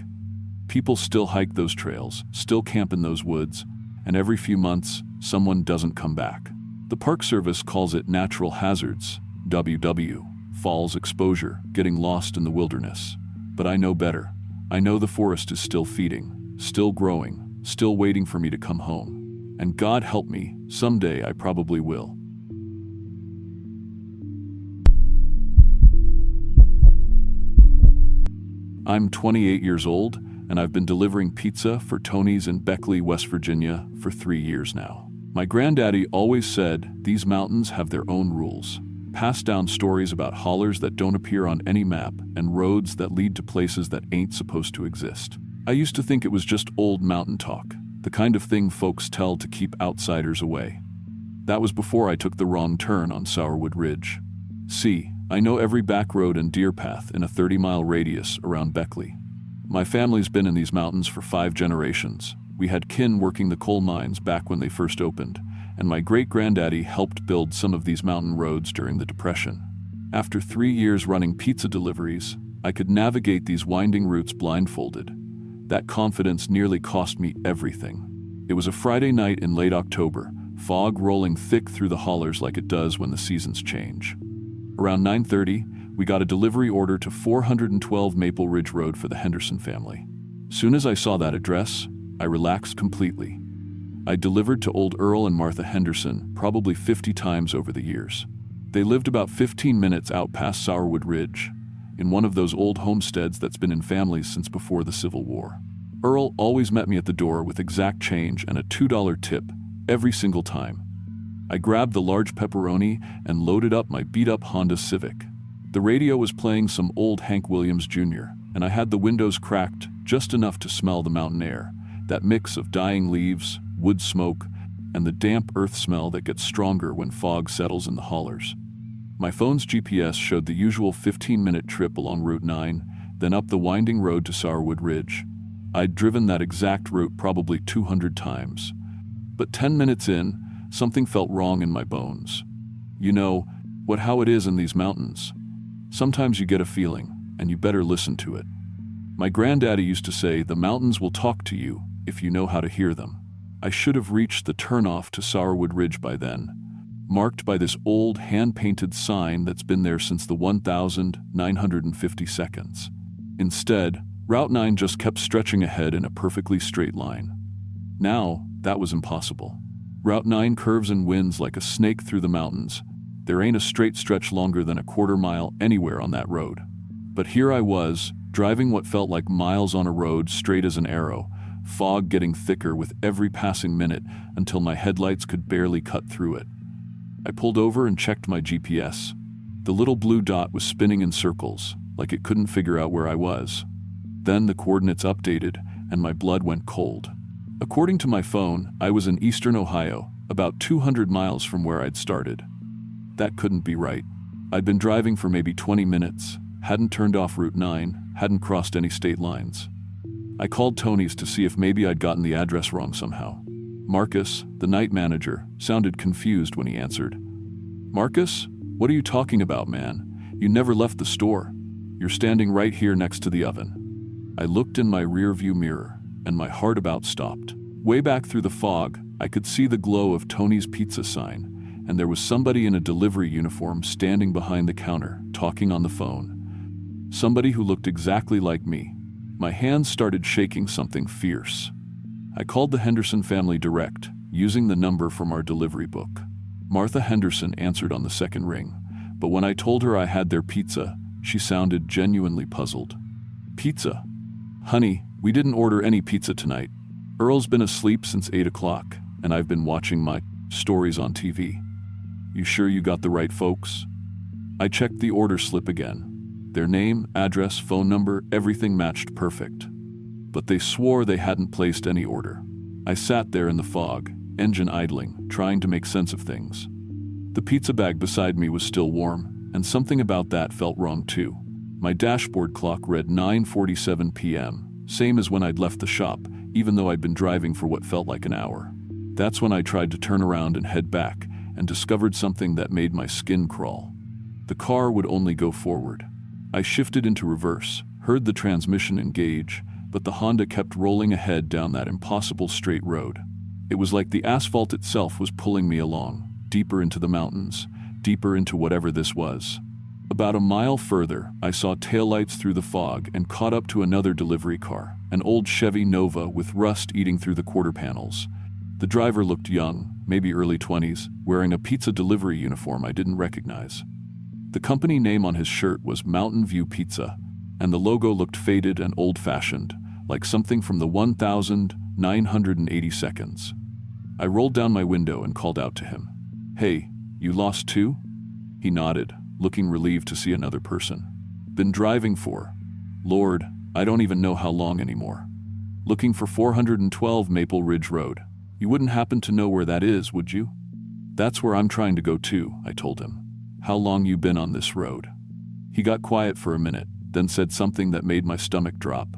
People still hike those trails, still camp in those woods, and every few months, someone doesn't come back. The Park Service calls it natural hazards, WW, falls exposure, getting lost in the wilderness. But I know better. I know the forest is still feeding, still growing, still waiting for me to come home. And God help me, someday I probably will. I'm 28 years old, and I've been delivering pizza for Tony's in Beckley, West Virginia for 3 years now. My granddaddy always said these mountains have their own rules. Passed down stories about hollers that don't appear on any map and roads that lead to places that ain't supposed to exist. I used to think it was just old mountain talk, the kind of thing folks tell to keep outsiders away. That was before I took the wrong turn on Sourwood Ridge. See, I know every back road and deer path in a 30-mile radius around Beckley. My family's been in these mountains for 5 generations. We had kin working the coal mines back when they first opened, and my great-granddaddy helped build some of these mountain roads during the Depression. After 3 years running pizza deliveries, I could navigate these winding routes blindfolded. That confidence nearly cost me everything. It was a Friday night in late October, fog rolling thick through the hollers like it does when the seasons change. Around 9:30, we got a delivery order to 412 Maple Ridge Road for the Henderson family. Soon as I saw that address, I relaxed completely. I delivered to old Earl and Martha Henderson probably 50 times over the years. They lived about 15 minutes out past Sourwood Ridge, in one of those old homesteads that's been in families since before the Civil War. Earl always met me at the door with exact change and a $2 tip every single time. I grabbed the large pepperoni and loaded up my beat-up Honda Civic. The radio was playing some old Hank Williams Jr., and I had the windows cracked just enough to smell the mountain air, that mix of dying leaves, wood smoke, and the damp earth smell that gets stronger when fog settles in the hollers. My phone's GPS showed the usual 15-minute trip along Route 9, then up the winding road to Sourwood Ridge. I'd driven that exact route probably 200 times. But 10 minutes in, something felt wrong in my bones. You know, how it is in these mountains. Sometimes you get a feeling, and you better listen to it. My granddaddy used to say the mountains will talk to you if you know how to hear them. I should have reached the turnoff to Sourwood Ridge by then, marked by this old hand-painted sign that's been there since the 1,950 seconds. Instead, Route 9 just kept stretching ahead in a perfectly straight line. Now, that was impossible. Route 9 curves and winds like a snake through the mountains. There ain't a straight stretch longer than a quarter mile anywhere on that road. But here I was, driving what felt like miles on a road straight as an arrow, fog getting thicker with every passing minute until my headlights could barely cut through it. I pulled over and checked my GPS. The little blue dot was spinning in circles, like it couldn't figure out where I was. Then the coordinates updated, and my blood went cold. According to my phone, I was in eastern Ohio, about 200 miles from where I'd started. That couldn't be right. I'd been driving for maybe 20 minutes, hadn't turned off Route 9, hadn't crossed any state lines. I called Tony's to see if maybe I'd gotten the address wrong somehow. Marcus, the night manager, sounded confused when he answered. "Marcus, what are you talking about, man? You never left the store. You're standing right here next to the oven." I looked in my rearview mirror, and my heart about stopped. Way back through the fog, I could see the glow of Tony's Pizza sign, and there was somebody in a delivery uniform standing behind the counter, talking on the phone. Somebody who looked exactly like me. My hands started shaking something fierce. I called the Henderson family direct, using the number from our delivery book. Martha Henderson answered on the second ring, but when I told her I had their pizza, she sounded genuinely puzzled. "Pizza? Honey, we didn't order any pizza tonight. Earl's been asleep since 8 o'clock, and I've been watching my stories on TV. You sure you got the right folks?" I checked the order slip again. Their name, address, phone number, everything matched perfect. But they swore they hadn't placed any order. I sat there in the fog, engine idling, trying to make sense of things. The pizza bag beside me was still warm, and something about that felt wrong too. My dashboard clock read 9:47 p.m., same as when I'd left the shop, even though I'd been driving for what felt like an hour. That's when I tried to turn around and head back, and discovered something that made my skin crawl. The car would only go forward. I shifted into reverse, heard the transmission engage, but the Honda kept rolling ahead down that impossible straight road. It was like the asphalt itself was pulling me along, deeper into the mountains, deeper into whatever this was. About a mile further, I saw taillights through the fog and caught up to another delivery car, an old Chevy Nova with rust eating through the quarter panels. The driver looked young, maybe early 20s, wearing a pizza delivery uniform I didn't recognize. The company name on his shirt was Mountain View Pizza, and the logo looked faded and old-fashioned, like something from the 1980 seconds. I rolled down my window and called out to him. "Hey, you lost too?" He nodded, looking relieved to see another person. "Been driving for, Lord, I don't even know how long anymore. Looking for 412 Maple Ridge Road. You wouldn't happen to know where that is, would you?" "That's where I'm trying to go too," I told him. "How long you been on this road?" He got quiet for a minute, then said something that made my stomach drop.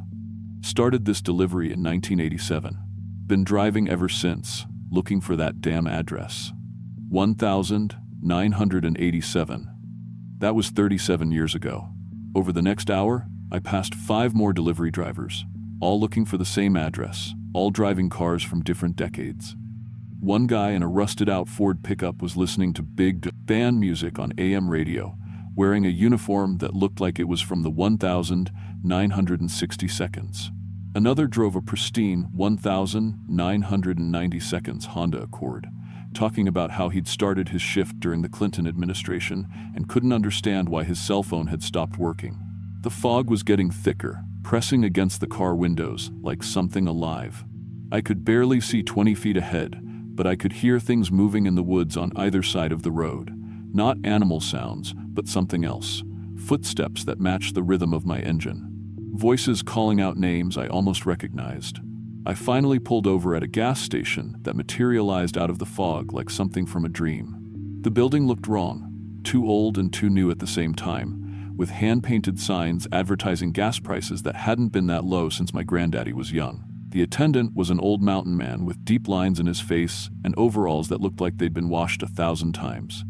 "Started this delivery in 1987. Been driving ever since, looking for that damn address. 1987. That was 37 years ago. Over the next hour, I passed 5 more delivery drivers, all looking for the same address, all driving cars from different decades. One guy in a rusted-out Ford pickup was listening to big band music on AM radio, wearing a uniform that looked like it was from the 1960 seconds. Another drove a pristine 1990 seconds Honda Accord, talking about how he'd started his shift during the Clinton administration and couldn't understand why his cell phone had stopped working. The fog was getting thicker, pressing against the car windows like something alive. I could barely see 20 feet ahead, but I could hear things moving in the woods on either side of the road. Not animal sounds, but something else. Footsteps that matched the rhythm of my engine. Voices calling out names I almost recognized. I finally pulled over at a gas station that materialized out of the fog like something from a dream. The building looked wrong, too old and too new at the same time, with hand-painted signs advertising gas prices that hadn't been that low since my granddaddy was young. The attendant was an old mountain man with deep lines in his face and overalls that looked like they'd been washed 1,000 times.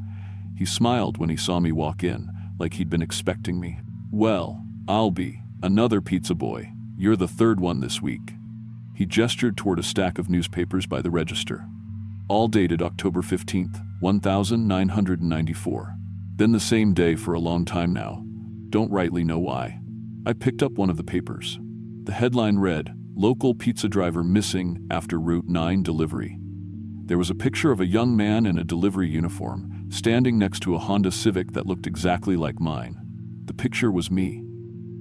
He smiled when he saw me walk in, like he'd been expecting me. "Well, I'll be another pizza boy. You're the 3rd one this week." He gestured toward a stack of newspapers by the register. All dated October 15th, 1994. Been the same day for a long time now. Don't rightly know why. I picked up one of the papers. The headline read, "Local pizza driver missing after Route 9 delivery." There was a picture of a young man in a delivery uniform, standing next to a Honda Civic that looked exactly like mine. The picture was me.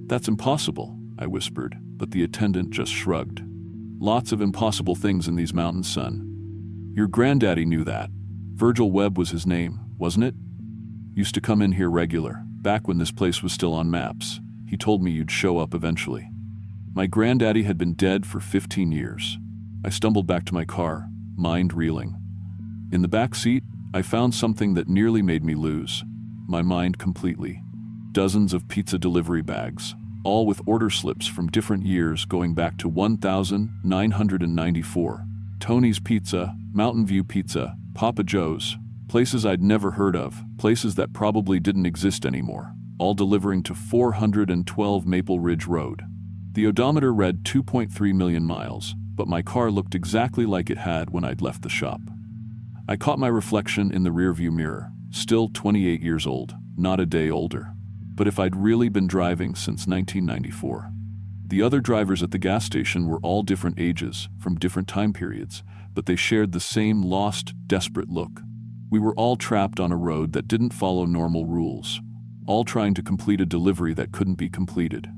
"That's impossible," I whispered, but the attendant just shrugged. "Lots of impossible things in these mountains, son. Your granddaddy knew that. Virgil Webb was his name, wasn't it? Used to come in here regular, back when this place was still on maps. He told me you'd show up eventually." My granddaddy had been dead for 15 years. I stumbled back to my car, mind reeling. In the back seat, I found something that nearly made me lose my mind completely. Dozens of pizza delivery bags, all with order slips from different years going back to 1994. Tony's Pizza, Mountain View Pizza, Papa Joe's, places I'd never heard of, places that probably didn't exist anymore, all delivering to 412 Maple Ridge Road. The odometer read 2.3 million miles, but my car looked exactly like it had when I'd left the shop. I caught my reflection in the rearview mirror, still 28 years old, not a day older. But if I'd really been driving since 1994. The other drivers at the gas station were all different ages, from different time periods, but they shared the same lost, desperate look. We were all trapped on a road that didn't follow normal rules, all trying to complete a delivery that couldn't be completed.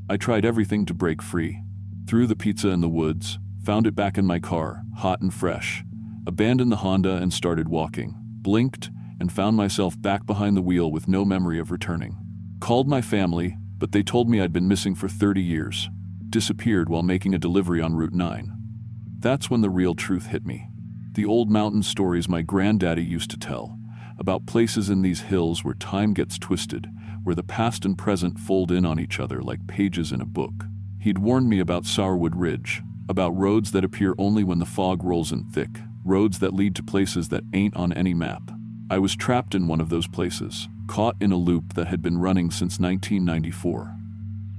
I tried everything to break free. Threw the pizza in the woods, found it back in my car, hot and fresh, abandoned the Honda and started walking, blinked, and found myself back behind the wheel with no memory of returning. Called my family, but they told me I'd been missing for 30 years. Disappeared while making a delivery on Route 9. That's when the real truth hit me. The old mountain stories my granddaddy used to tell, about places in these hills where time gets twisted, where the past and present fold in on each other like pages in a book. He'd warned me about Sourwood Ridge, about roads that appear only when the fog rolls in thick, roads that lead to places that ain't on any map. I was trapped in one of those places, caught in a loop that had been running since 1994.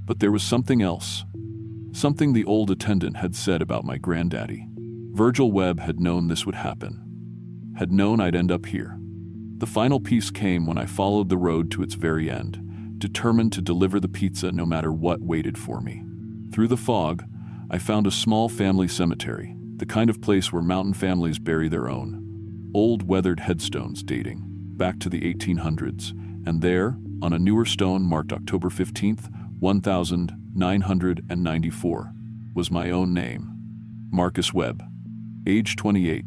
But there was something else. Something the old attendant had said about my granddaddy. Virgil Webb had known this would happen. Had known I'd end up here. The final piece came when I followed the road to its very end, determined to deliver the pizza no matter what waited for me. Through the fog, I found a small family cemetery, The kind of place where mountain families bury their own. Old weathered headstones dating back to the 1800s, and there, on a newer stone marked October 15th, 1994, was my own name. Marcus Webb, age 28,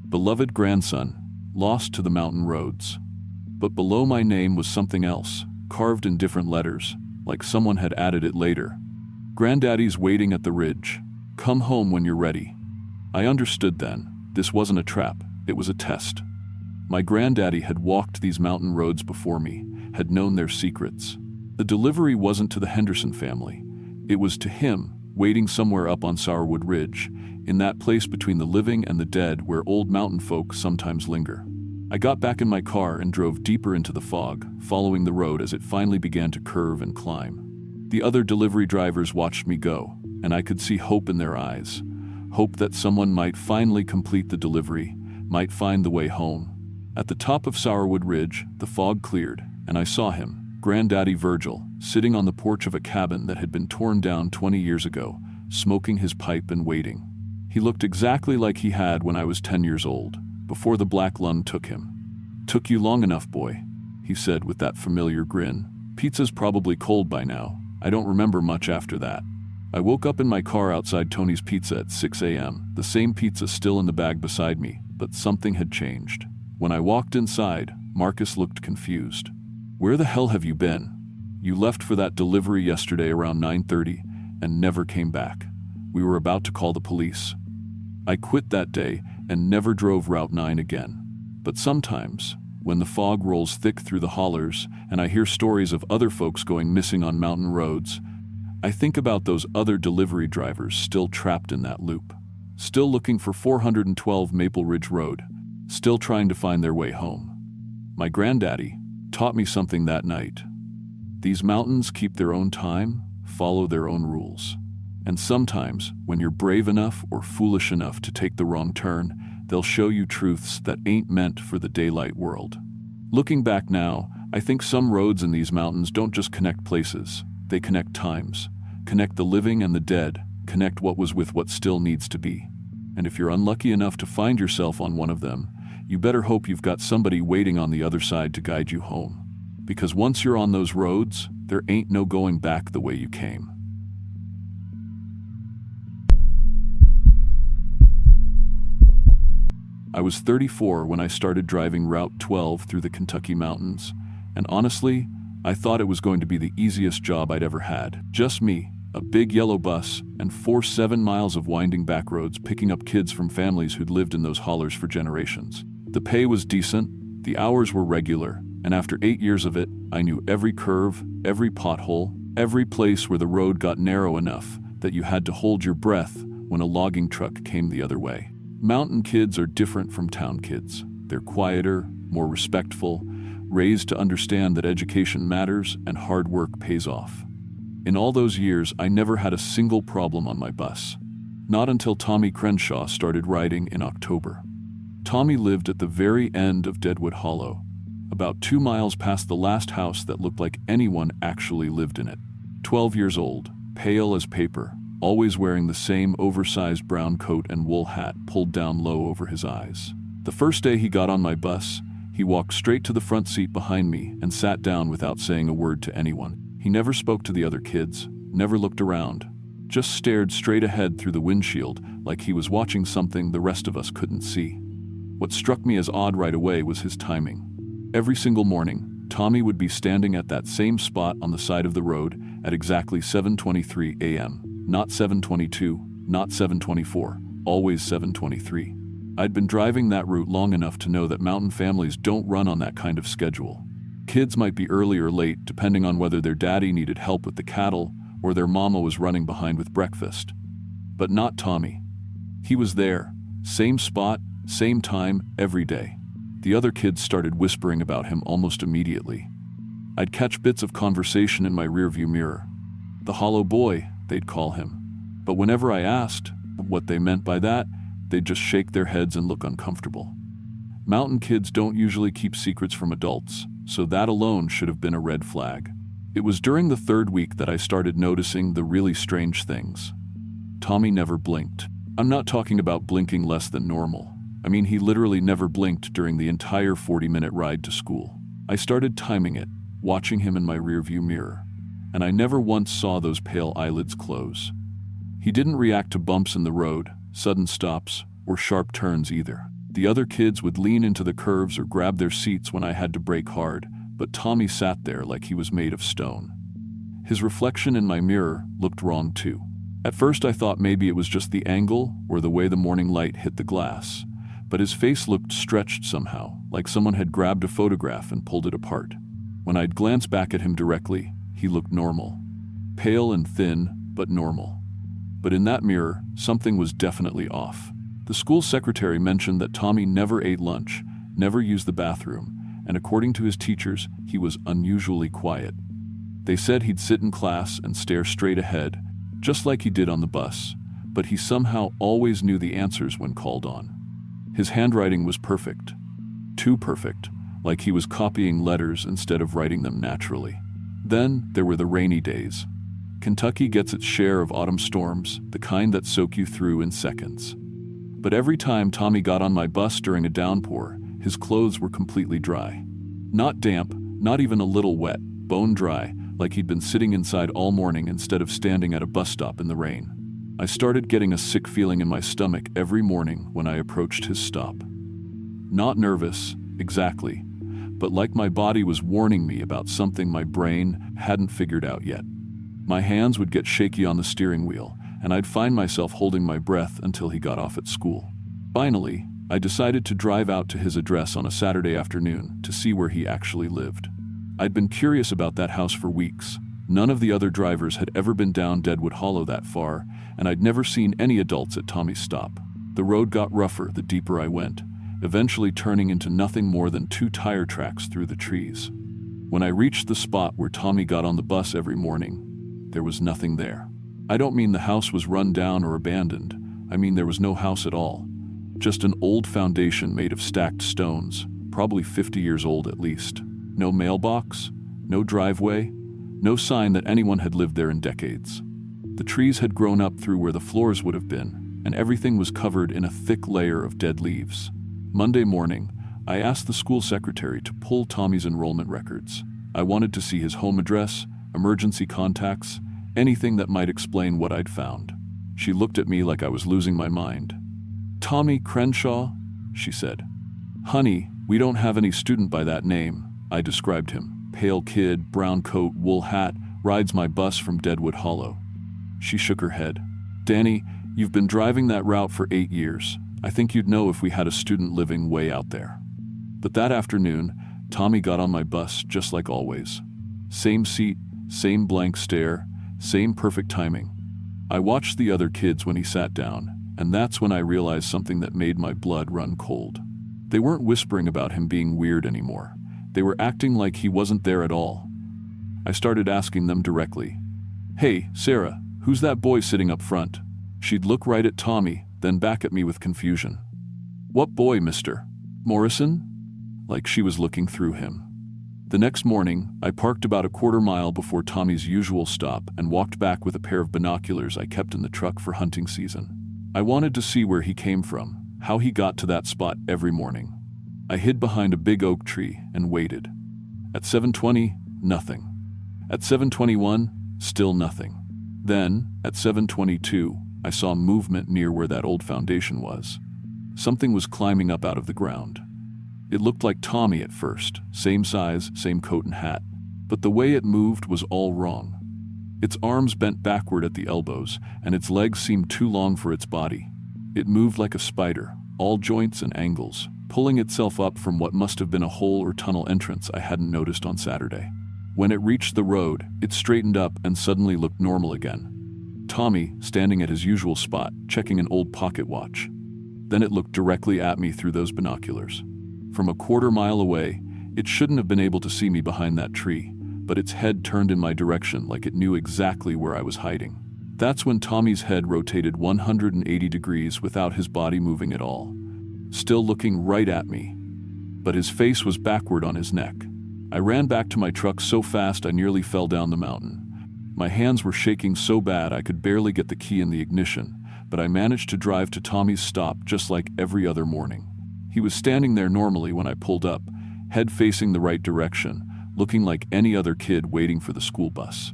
beloved grandson, lost to the mountain roads. But below my name was something else, carved in different letters, like someone had added it later. Granddaddy's waiting at the ridge. Come home when you're ready. I understood then. This wasn't a trap, it was a test. My granddaddy had walked these mountain roads before me, had known their secrets. The delivery wasn't to the Henderson family. It was to him, waiting somewhere up on Sourwood Ridge, in that place between the living and the dead where old mountain folk sometimes linger. I got back in my car and drove deeper into the fog, following the road as it finally began to curve and climb. The other delivery drivers watched me go, and I could see hope in their eyes. Hope that someone might finally complete the delivery, might find the way home. At the top of Sourwood Ridge, the fog cleared, and I saw him, Granddaddy Virgil, sitting on the porch of a cabin that had been torn down 20 years ago, smoking his pipe and waiting. He looked exactly like he had when I was 10 years old, before the black lung took him. "Took you long enough, boy," he said with that familiar grin. "Pizza's probably cold by now. I don't remember much after that." I woke up in my car outside Tony's Pizza at 6 a.m., the same pizza still in the bag beside me, but something had changed. When I walked inside, Marcus looked confused. "Where the hell have you been? You left for that delivery yesterday around 9:30 and never came back. We were about to call the police." I quit that day and never drove Route 9 again. But sometimes, when the fog rolls thick through the hollers and I hear stories of other folks going missing on mountain roads, I think about those other delivery drivers still trapped in that loop, still looking for 412 Maple Ridge Road, still trying to find their way home. My granddaddy taught me something that night. These mountains keep their own time, follow their own rules. And sometimes, when you're brave enough or foolish enough to take the wrong turn, they'll show you truths that ain't meant for the daylight world. Looking back now, I think some roads in these mountains don't just connect places, they connect times, connect the living and the dead, connect what was with what still needs to be. And if you're unlucky enough to find yourself on one of them, you better hope you've got somebody waiting on the other side to guide you home. Because once you're on those roads, there ain't no going back the way you came. I was 34 when I started driving Route 12 through the Kentucky mountains, and honestly, I thought it was going to be the easiest job I'd ever had. Just me, a big yellow bus, and 7 miles of winding back roads picking up kids from families who'd lived in those hollers for generations. The pay was decent, the hours were regular, and after 8 years of it, I knew every curve, every pothole, every place where the road got narrow enough that you had to hold your breath when a logging truck came the other way. Mountain kids are different from town kids. They're quieter, more respectful, raised to understand that education matters and hard work pays off. In all those years, I never had a single problem on my bus. Not until Tommy Crenshaw started riding in October. Tommy lived at the very end of Deadwood Hollow, about 2 miles past the last house that looked like anyone actually lived in it. 12 years old, pale as paper, always wearing the same oversized brown coat and wool hat pulled down low over his eyes. The first day he got on my bus, he walked straight to the front seat behind me and sat down without saying a word to anyone. He never spoke to the other kids, never looked around, just stared straight ahead through the windshield like he was watching something the rest of us couldn't see. What struck me as odd right away was his timing. Every single morning, Tommy would be standing at that same spot on the side of the road at exactly 7:23 a.m. Not 7:22, not 7:24, always 7:23. I'd been driving that route long enough to know that mountain families don't run on that kind of schedule. Kids might be early or late depending on whether their daddy needed help with the cattle or their mama was running behind with breakfast. But not Tommy. He was there, same spot, same time, every day. The other kids started whispering about him almost immediately. I'd catch bits of conversation in my rearview mirror. The hollow boy, they'd call him. But whenever I asked what they meant by that, they'd just shake their heads and look uncomfortable. Mountain kids don't usually keep secrets from adults, so that alone should have been a red flag. It was during the 3rd week that I started noticing the really strange things. Tommy never blinked. I'm not talking about blinking less than normal. I mean, he literally never blinked during the entire 40-minute ride to school. I started timing it, watching him in my rearview mirror, and I never once saw those pale eyelids close. He didn't react to bumps in the road, sudden stops, or sharp turns either. The other kids would lean into the curves or grab their seats when I had to brake hard, but Tommy sat there like he was made of stone. His reflection in my mirror looked wrong too. At first I thought maybe it was just the angle or the way the morning light hit the glass, but his face looked stretched somehow, like someone had grabbed a photograph and pulled it apart. When I'd glance back at him directly, he looked normal. Pale and thin, but normal. But in that mirror, something was definitely off. The school secretary mentioned that Tommy never ate lunch, never used the bathroom, and according to his teachers, he was unusually quiet. They said he'd sit in class and stare straight ahead, just like he did on the bus, but he somehow always knew the answers when called on. His handwriting was perfect. Too perfect, like he was copying letters instead of writing them naturally. Then there were the rainy days. Kentucky gets its share of autumn storms, the kind that soak you through in seconds. But every time Tommy got on my bus during a downpour, his clothes were completely dry. Not damp, not even a little wet, bone dry, like he'd been sitting inside all morning instead of standing at a bus stop in the rain. I started getting a sick feeling in my stomach every morning when I approached his stop. Not nervous, exactly, but like my body was warning me about something my brain hadn't figured out yet. My hands would get shaky on the steering wheel, and I'd find myself holding my breath until he got off at school. Finally, I decided to drive out to his address on a Saturday afternoon to see where he actually lived. I'd been curious about that house for weeks. None of the other drivers had ever been down Deadwood Hollow that far, and I'd never seen any adults at Tommy's stop. The road got rougher the deeper I went, eventually turning into nothing more than 2 tire tracks through the trees. When I reached the spot where Tommy got on the bus every morning, there was nothing there. I don't mean the house was run down or abandoned. I mean there was no house at all. Just an old foundation made of stacked stones, probably 50 years old at least. No mailbox, no driveway, no sign that anyone had lived there in decades. The trees had grown up through where the floors would have been, and everything was covered in a thick layer of dead leaves. Monday morning, I asked the school secretary to pull Tommy's enrollment records. I wanted to see his home address, emergency contacts, anything that might explain what I'd found. She looked at me like I was losing my mind. "Tommy Crenshaw?" she said. "Honey, we don't have any student by that name," I described him. "Pale kid, brown coat, wool hat, rides my bus from Deadwood Hollow." She shook her head. "Danny, you've been driving that route for 8 years. I think you'd know if we had a student living way out there." But that afternoon, Tommy got on my bus just like always. Same seat, same blank stare, same perfect timing. I watched the other kids when he sat down, and that's when I realized something that made my blood run cold. They weren't whispering about him being weird anymore. They were acting like he wasn't there at all. I started asking them directly. "Hey, Sarah, who's that boy sitting up front?" She'd look right at Tommy, then back at me with confusion. "What boy, mister? Morrison?" Like she was looking through him. The next morning, I parked about a quarter mile before Tommy's usual stop and walked back with a pair of binoculars I kept in the truck for hunting season. I wanted to see where he came from, how he got to that spot every morning. I hid behind a big oak tree and waited. At 7:20, nothing. At 7:21, still nothing. Then, at 7:22, I saw movement near where that old foundation was. Something was climbing up out of the ground. It looked like Tommy at first, same size, same coat and hat, but the way it moved was all wrong. Its arms bent backward at the elbows, and its legs seemed too long for its body. It moved like a spider, all joints and angles, pulling itself up from what must have been a hole or tunnel entrance I hadn't noticed on Saturday. When it reached the road, it straightened up and suddenly looked normal again. Tommy, standing at his usual spot, checking an old pocket watch. Then it looked directly at me through those binoculars. From a quarter mile away, it shouldn't have been able to see me behind that tree, but its head turned in my direction like it knew exactly where I was hiding. That's when Tommy's head rotated 180 degrees without his body moving at all, still looking right at me, but his face was backward on his neck. I ran back to my truck so fast I nearly fell down the mountain. My hands were shaking so bad I could barely get the key in the ignition, but I managed to drive to Tommy's stop just like every other morning. He was standing there normally when I pulled up, head facing the right direction, looking like any other kid waiting for the school bus.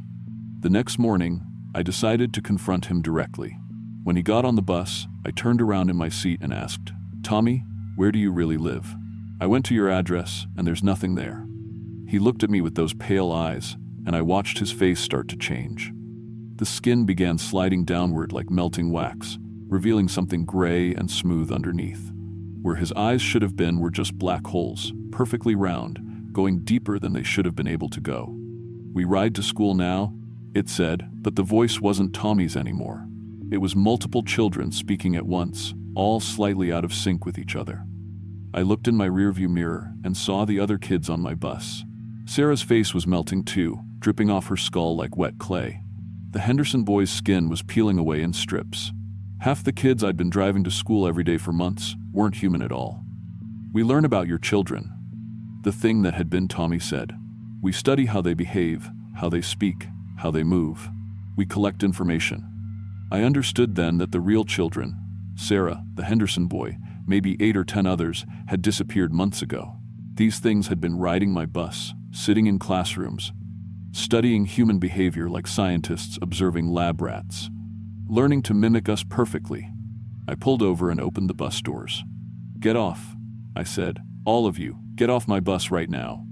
The next morning, I decided to confront him directly. When he got on the bus, I turned around in my seat and asked, "Tommy, where do you really live? I went to your address, and there's nothing there." He looked at me with those pale eyes, and I watched his face start to change. The skin began sliding downward like melting wax, revealing something gray and smooth underneath. Where his eyes should have been were just black holes, perfectly round, going deeper than they should have been able to go. "We ride to school now," it said, but the voice wasn't Tommy's anymore. It was multiple children speaking at once, all slightly out of sync with each other. I looked in my rearview mirror and saw the other kids on my bus. Sarah's face was melting too, dripping off her skull like wet clay. The Henderson boys' skin was peeling away in strips. Half the kids I'd been driving to school every day for months weren't human at all. "We learn about your children," the thing that had been Tommy said. "We study how they behave, how they speak, how they move. We collect information." I understood then that the real children, Sarah, the Henderson boy, maybe 8 or 10 others, had disappeared months ago. These things had been riding my bus, sitting in classrooms, studying human behavior like scientists observing lab rats, learning to mimic us perfectly. I pulled over and opened the bus doors. "Get off," I said. "All of you, get off my bus right now."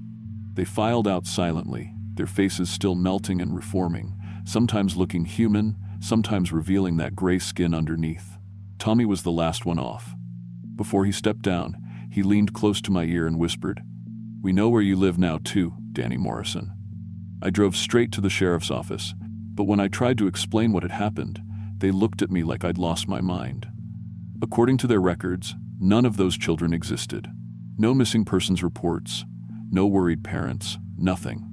They filed out silently, their faces still melting and reforming, sometimes looking human, sometimes revealing that gray skin underneath. Tommy was the last one off. Before he stepped down, he leaned close to my ear and whispered, "We know where you live now too, Danny Morrison." I drove straight to the sheriff's office, but when I tried to explain what had happened, they looked at me like I'd lost my mind. According to their records, none of those children existed. No missing persons reports, no worried parents, nothing.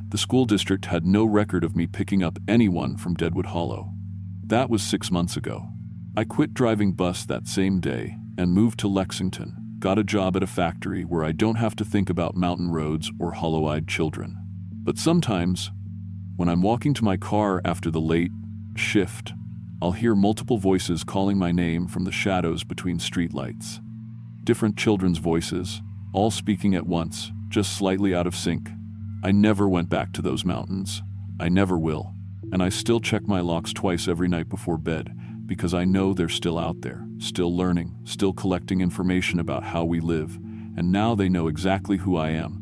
The school district had no record of me picking up anyone from Deadwood Hollow. That was 6 months ago. I quit driving bus that same day and moved to Lexington, got a job at a factory where I don't have to think about mountain roads or hollow-eyed children. But sometimes, when I'm walking to my car after the late shift, I'll hear multiple voices calling my name from the shadows between streetlights. Different children's voices, all speaking at once, just slightly out of sync. I never went back to those mountains. I never will. And I still check my locks twice every night before bed, because I know they're still out there, still learning, still collecting information about how we live, and now they know exactly who I am.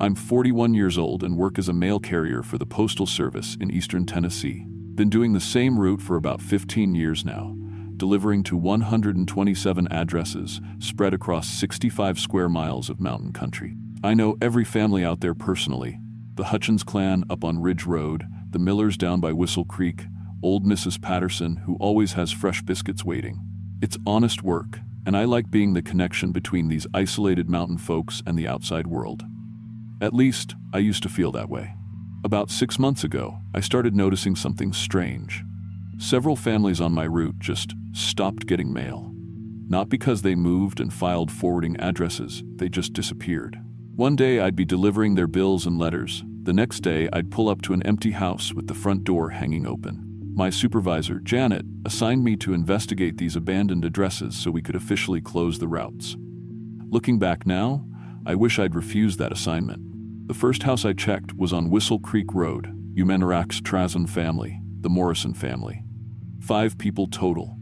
I'm 41 years old and work as a mail carrier for the Postal Service in eastern Tennessee. Been doing the same route for about 15 years now, delivering to 127 addresses spread across 65 square miles of mountain country. I know every family out there personally. The Hutchins clan up on Ridge Road, the Millers down by Whistle Creek, old Mrs. Patterson who always has fresh biscuits waiting. It's honest work, and I like being the connection between these isolated mountain folks and the outside world. At least, I used to feel that way. About 6 months ago, I started noticing something strange. Several families on my route just stopped getting mail. Not because they moved and filed forwarding addresses, they just disappeared. One day I'd be delivering their bills and letters. The next day I'd pull up to an empty house with the front door hanging open. My supervisor, Janet, assigned me to investigate these abandoned addresses so we could officially close the routes. Looking back now, I wish I'd refused that assignment. The first house I checked was on Whistle Creek Road, Umenarax Trazan family, the Morrison family. 5 people total.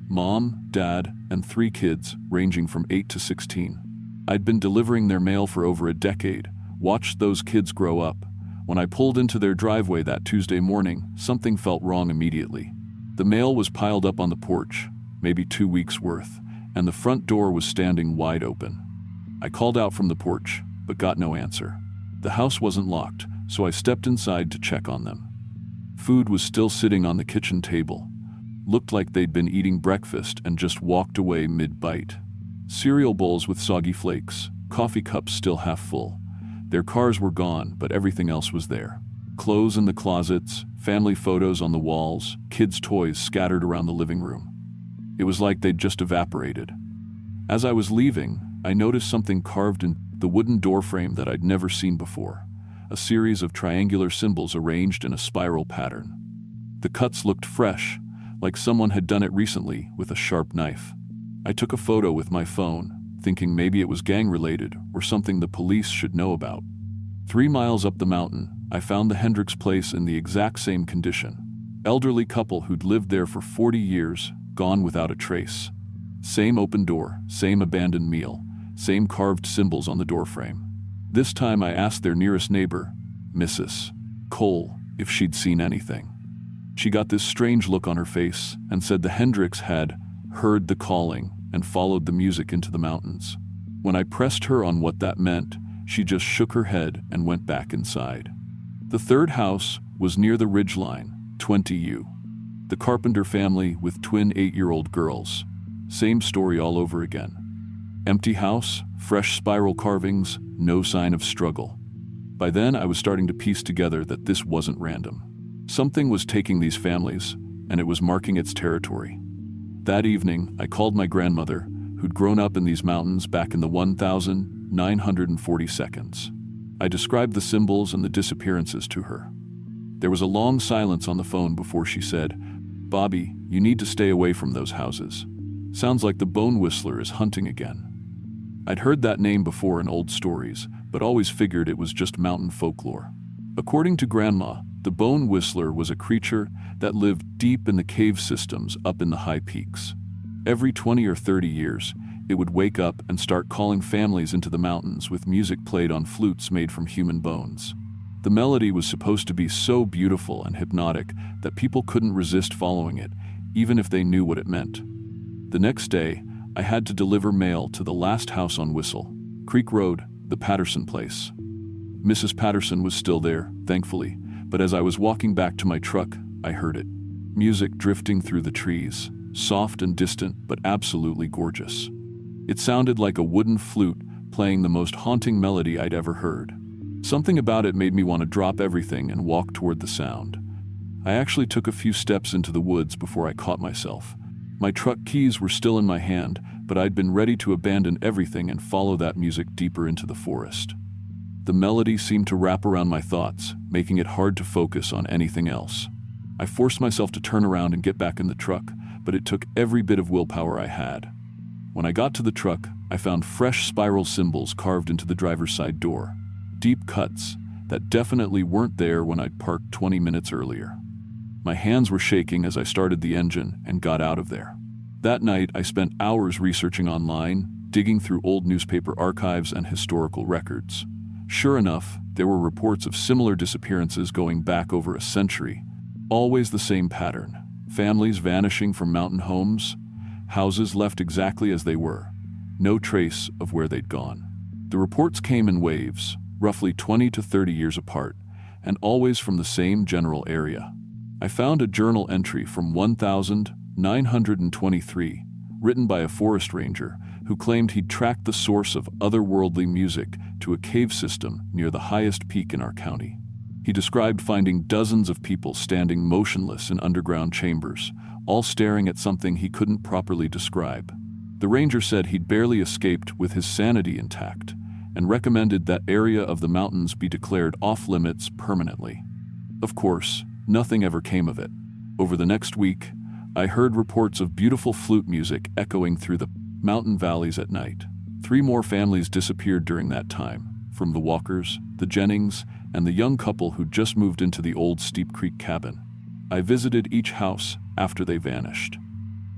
Mom, Dad, and 3 kids, ranging from 8 to 16. I'd been delivering their mail for over a decade, watched those kids grow up. When I pulled into their driveway that Tuesday morning, something felt wrong immediately. The mail was piled up on the porch, maybe 2 weeks' worth, and the front door was standing wide open. I called out from the porch, but got no answer. The house wasn't locked, so I stepped inside to check on them. Food was still sitting on the kitchen table. Looked like they'd been eating breakfast and just walked away mid-bite. Cereal bowls with soggy flakes, coffee cups still half full. Their cars were gone, but everything else was there. Clothes in the closets, family photos on the walls, kids' toys scattered around the living room. It was like they'd just evaporated. As I was leaving, I noticed something carved in the wooden doorframe that I'd never seen before. a series of triangular symbols arranged in a spiral pattern. The cuts looked fresh, like someone had done it recently with a sharp knife. I took a photo with my phone, thinking maybe it was gang-related or something the police should know about. 3 miles up the mountain, I found the Hendricks place in the exact same condition. Elderly couple who'd lived there for 40 years, gone without a trace. Same open door, same abandoned meal, same carved symbols on the doorframe. This time I asked their nearest neighbor, Mrs. Cole, if she'd seen anything. She got this strange look on her face and said the Hendricks had heard the calling and followed the music into the mountains. When I pressed her on what that meant, she just shook her head and went back inside. The third house was near the ridgeline, 20U. The Carpenter family with twin 8-year-old girls. Same story all over again. Empty house, fresh spiral carvings, no sign of struggle. By then, I was starting to piece together that this wasn't random. Something was taking these families, and it was marking its territory. That evening, I called my grandmother, who'd grown up in these mountains back in the 1942. I described the symbols and the disappearances to her. There was a long silence on the phone before she said, "Bobby, you need to stay away from those houses. Sounds like the Bone Whistler is hunting again." I'd heard that name before in old stories, but always figured it was just mountain folklore. According to Grandma, the Bone Whistler was a creature that lived deep in the cave systems up in the high peaks. Every 20 or 30 years, it would wake up and start calling families into the mountains with music played on flutes made from human bones. The melody was supposed to be so beautiful and hypnotic that people couldn't resist following it, even if they knew what it meant. The next day, I had to deliver mail to the last house on Whistle Creek Road, the Patterson place. Mrs. Patterson was still there, thankfully, but as I was walking back to my truck, I heard it. Music drifting through the trees, soft and distant, but absolutely gorgeous. It sounded like a wooden flute playing the most haunting melody I'd ever heard. Something about it made me want to drop everything and walk toward the sound. I actually took a few steps into the woods before I caught myself. My truck keys were still in my hand, but I'd been ready to abandon everything and follow that music deeper into the forest. The melody seemed to wrap around my thoughts, making it hard to focus on anything else. I forced myself to turn around and get back in the truck, but it took every bit of willpower I had. When I got to the truck, I found fresh spiral symbols carved into the driver's side door. Deep cuts that definitely weren't there when I'd parked 20 minutes earlier. My hands were shaking as I started the engine and got out of there. That night, I spent hours researching online, digging through old newspaper archives and historical records. Sure enough, there were reports of similar disappearances going back over a century. Always the same pattern. Families vanishing from mountain homes, houses left exactly as they were. No trace of where they'd gone. The reports came in waves, roughly 20 to 30 years apart, and always from the same general area. I found a journal entry from 1923, written by a forest ranger who claimed he'd tracked the source of otherworldly music to a cave system near the highest peak in our county. He described finding dozens of people standing motionless in underground chambers, all staring at something he couldn't properly describe. The ranger said he'd barely escaped with his sanity intact, and recommended that area of the mountains be declared off-limits permanently. Of course, nothing ever came of it. Over the next week, I heard reports of beautiful flute music echoing through the mountain valleys at night. 3 more families disappeared during that time, from the Walkers, the Jennings, and the young couple who'd just moved into the old Steep Creek cabin. I visited each house after they vanished.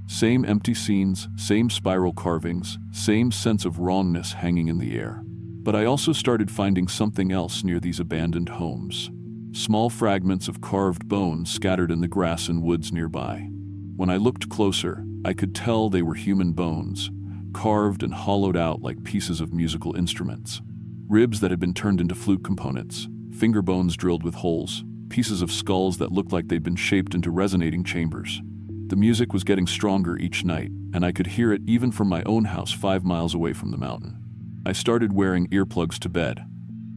Same empty scenes, same spiral carvings, same sense of wrongness hanging in the air. But I also started finding something else near these abandoned homes. Small fragments of carved bones scattered in the grass and woods nearby. When I looked closer, I could tell they were human bones, carved and hollowed out like pieces of musical instruments. Ribs that had been turned into flute components, finger bones drilled with holes, pieces of skulls that looked like they'd been shaped into resonating chambers. The music was getting stronger each night, and I could hear it even from my own house 5 miles away from the mountain. I started wearing earplugs to bed,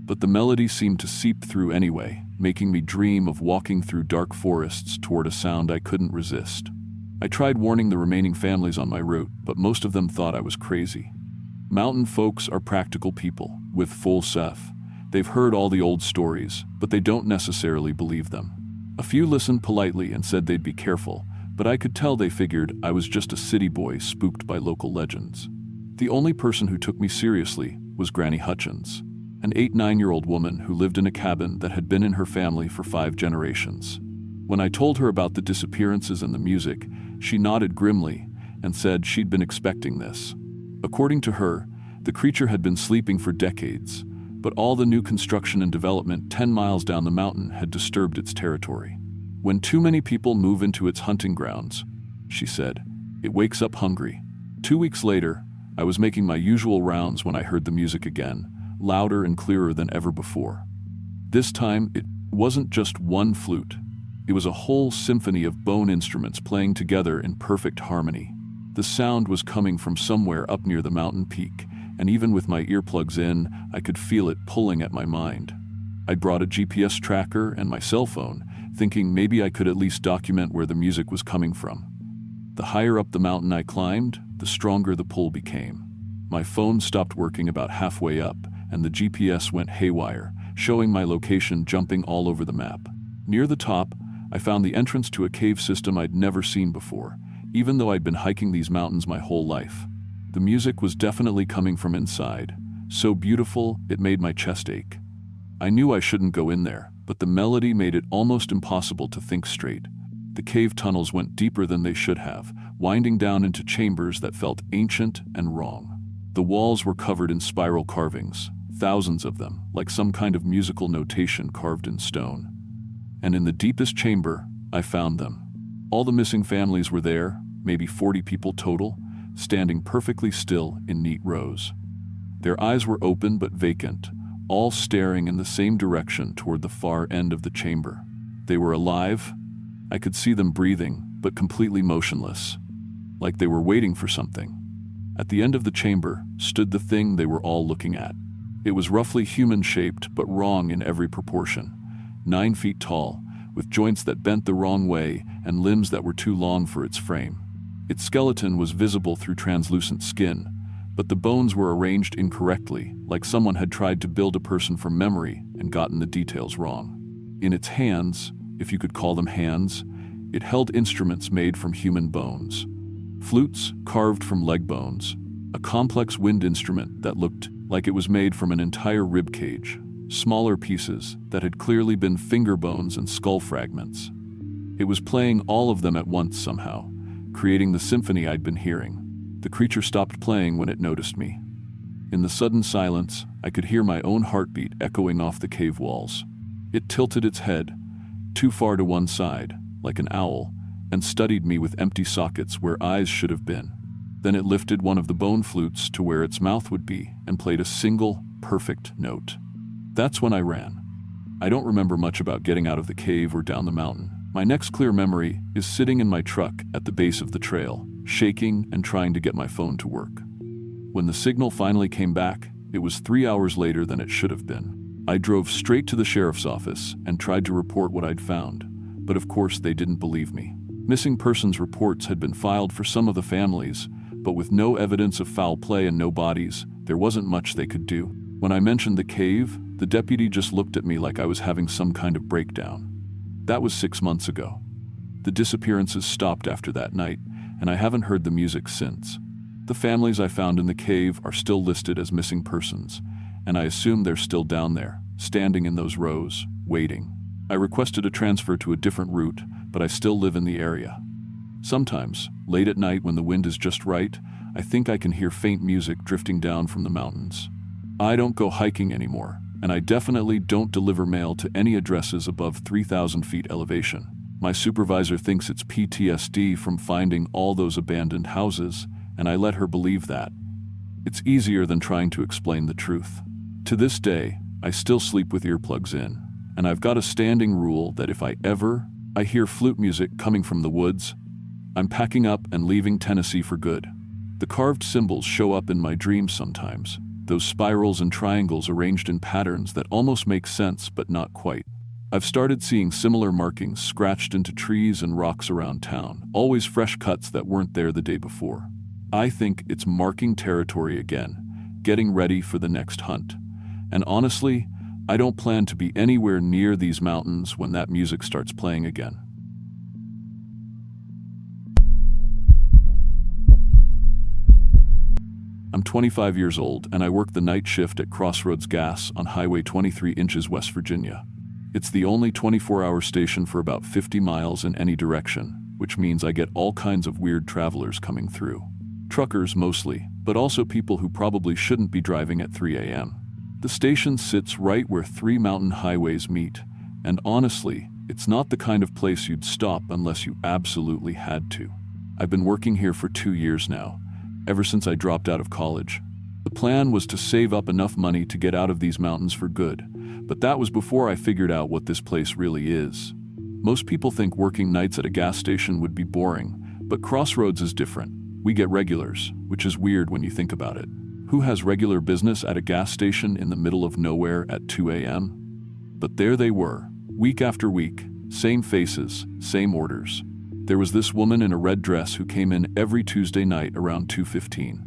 but the melody seemed to seep through anyway, making me dream of walking through dark forests toward a sound I couldn't resist. I tried warning the remaining families on my route, but most of them thought I was crazy. Mountain folks are practical people, with full Seth. They've heard all the old stories, but they don't necessarily believe them. A few listened politely and said they'd be careful, but I could tell they figured I was just a city boy spooked by local legends. The only person who took me seriously was Granny Hutchins, an 8-9-year-old woman who lived in a cabin that had been in her family for 5 generations. When I told her about the disappearances and the music, she nodded grimly and said she'd been expecting this. According to her, the creature had been sleeping for decades, but all the new construction and development 10 miles down the mountain had disturbed its territory. When too many people move into its hunting grounds, she said, it wakes up hungry. 2 weeks later, I was making my usual rounds when I heard the music again, louder and clearer than ever before. This time, it wasn't just one flute. It was a whole symphony of bone instruments playing together in perfect harmony. The sound was coming from somewhere up near the mountain peak, and even with my earplugs in, I could feel it pulling at my mind. I'd brought a GPS tracker and my cell phone, thinking maybe I could at least document where the music was coming from. The higher up the mountain I climbed, the stronger the pull became. My phone stopped working about halfway up, and the GPS went haywire, showing my location jumping all over the map. Near the top, I found the entrance to a cave system I'd never seen before, even though I'd been hiking these mountains my whole life. The music was definitely coming from inside, so beautiful it made my chest ache. I knew I shouldn't go in there, but the melody made it almost impossible to think straight. The cave tunnels went deeper than they should have, winding down into chambers that felt ancient and wrong. The walls were covered in spiral carvings, thousands of them, like some kind of musical notation carved in stone. And in the deepest chamber, I found them. All the missing families were there, maybe 40 people total, standing perfectly still in neat rows. Their eyes were open but vacant, all staring in the same direction toward the far end of the chamber. They were alive. I could see them breathing, but completely motionless, like they were waiting for something. At the end of the chamber stood the thing they were all looking at. It was roughly human-shaped but wrong in every proportion, 9 feet tall, with joints that bent the wrong way and limbs that were too long for its frame. Its skeleton was visible through translucent skin, but the bones were arranged incorrectly, like someone had tried to build a person from memory and gotten the details wrong. In its hands, if you could call them hands, it held instruments made from human bones. Flutes carved from leg bones, a complex wind instrument that looked like it was made from an entire rib cage, smaller pieces that had clearly been finger bones and skull fragments. It was playing all of them at once somehow, creating the symphony I'd been hearing. The creature stopped playing when it noticed me. In the sudden silence, I could hear my own heartbeat echoing off the cave walls. It tilted its head, too far to one side, like an owl, and studied me with empty sockets where eyes should have been. Then it lifted one of the bone flutes to where its mouth would be and played a single, perfect note. That's when I ran. I don't remember much about getting out of the cave or down the mountain. My next clear memory is sitting in my truck at the base of the trail, shaking and trying to get my phone to work. When the signal finally came back, it was 3 hours later than it should have been. I drove straight to the sheriff's office and tried to report what I'd found, but of course they didn't believe me. Missing persons reports had been filed for some of the families, but with no evidence of foul play and no bodies, there wasn't much they could do. When I mentioned the cave, the deputy just looked at me like I was having some kind of breakdown. That was 6 months ago. The disappearances stopped after that night, and I haven't heard the music since. The families I found in the cave are still listed as missing persons, and I assume they're still down there, standing in those rows, waiting. I requested a transfer to a different route, but I still live in the area. Sometimes, late at night when the wind is just right, I think I can hear faint music drifting down from the mountains. I don't go hiking anymore, and I definitely don't deliver mail to any addresses above 3,000 feet elevation. My supervisor thinks it's PTSD from finding all those abandoned houses, and I let her believe that. It's easier than trying to explain the truth. To this day, I still sleep with earplugs in, and I've got a standing rule that if I hear flute music coming from the woods, I'm packing up and leaving Tennessee for good. The carved symbols show up in my dreams sometimes, those spirals and triangles arranged in patterns that almost make sense but not quite. I've started seeing similar markings scratched into trees and rocks around town, always fresh cuts that weren't there the day before. I think it's marking territory again, getting ready for the next hunt. And honestly, I don't plan to be anywhere near these mountains when that music starts playing again. I'm 25 years old and I work the night shift at Crossroads Gas on Highway 23 inches West Virginia. It's the only 24-hour station for about 50 miles in any direction, which means I get all kinds of weird travelers coming through. Truckers mostly, but also people who probably shouldn't be driving at 3 a.m. The station sits right where three mountain highways meet, and honestly, it's not the kind of place you'd stop unless you absolutely had to. I've been working here for 2 years now, ever since I dropped out of college. The plan was to save up enough money to get out of these mountains for good, but that was before I figured out what this place really is. Most people think working nights at a gas station would be boring, but Crossroads is different. We get regulars, which is weird when you think about it. Who has regular business at a gas station in the middle of nowhere at 2 a.m.? But there they were, week after week, same faces, same orders. There was this woman in a red dress who came in every Tuesday night around 2:15.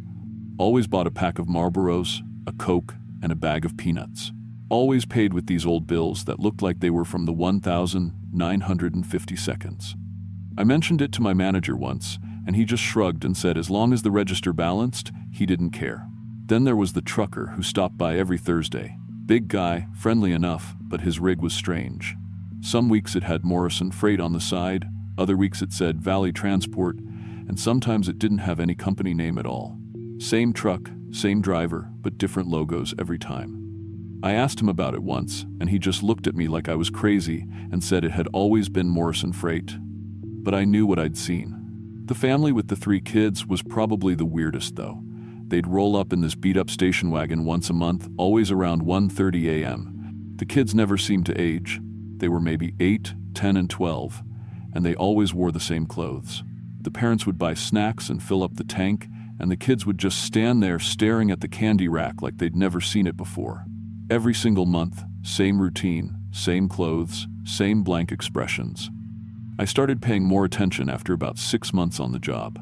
Always bought a pack of Marlboros, a Coke, and a bag of peanuts. Always paid with these old bills that looked like they were from the 1,950 seconds. I mentioned it to my manager once, and he just shrugged and said as long as the register balanced, he didn't care. Then there was the trucker who stopped by every Thursday. Big guy, friendly enough, but his rig was strange. Some weeks it had Morrison Freight on the side, other weeks it said Valley Transport, and sometimes it didn't have any company name at all. Same truck, same driver, but different logos every time. I asked him about it once, and he just looked at me like I was crazy and said it had always been Morrison Freight. But I knew what I'd seen. The family with the 3 kids was probably the weirdest though. They'd roll up in this beat-up station wagon once a month, always around 1:30 a.m. The kids never seemed to age. They were maybe 8, 10, and 12, and they always wore the same clothes. The parents would buy snacks and fill up the tank, and the kids would just stand there staring at the candy rack like they'd never seen it before. Every single month, same routine, same clothes, same blank expressions. I started paying more attention after about 6 months on the job.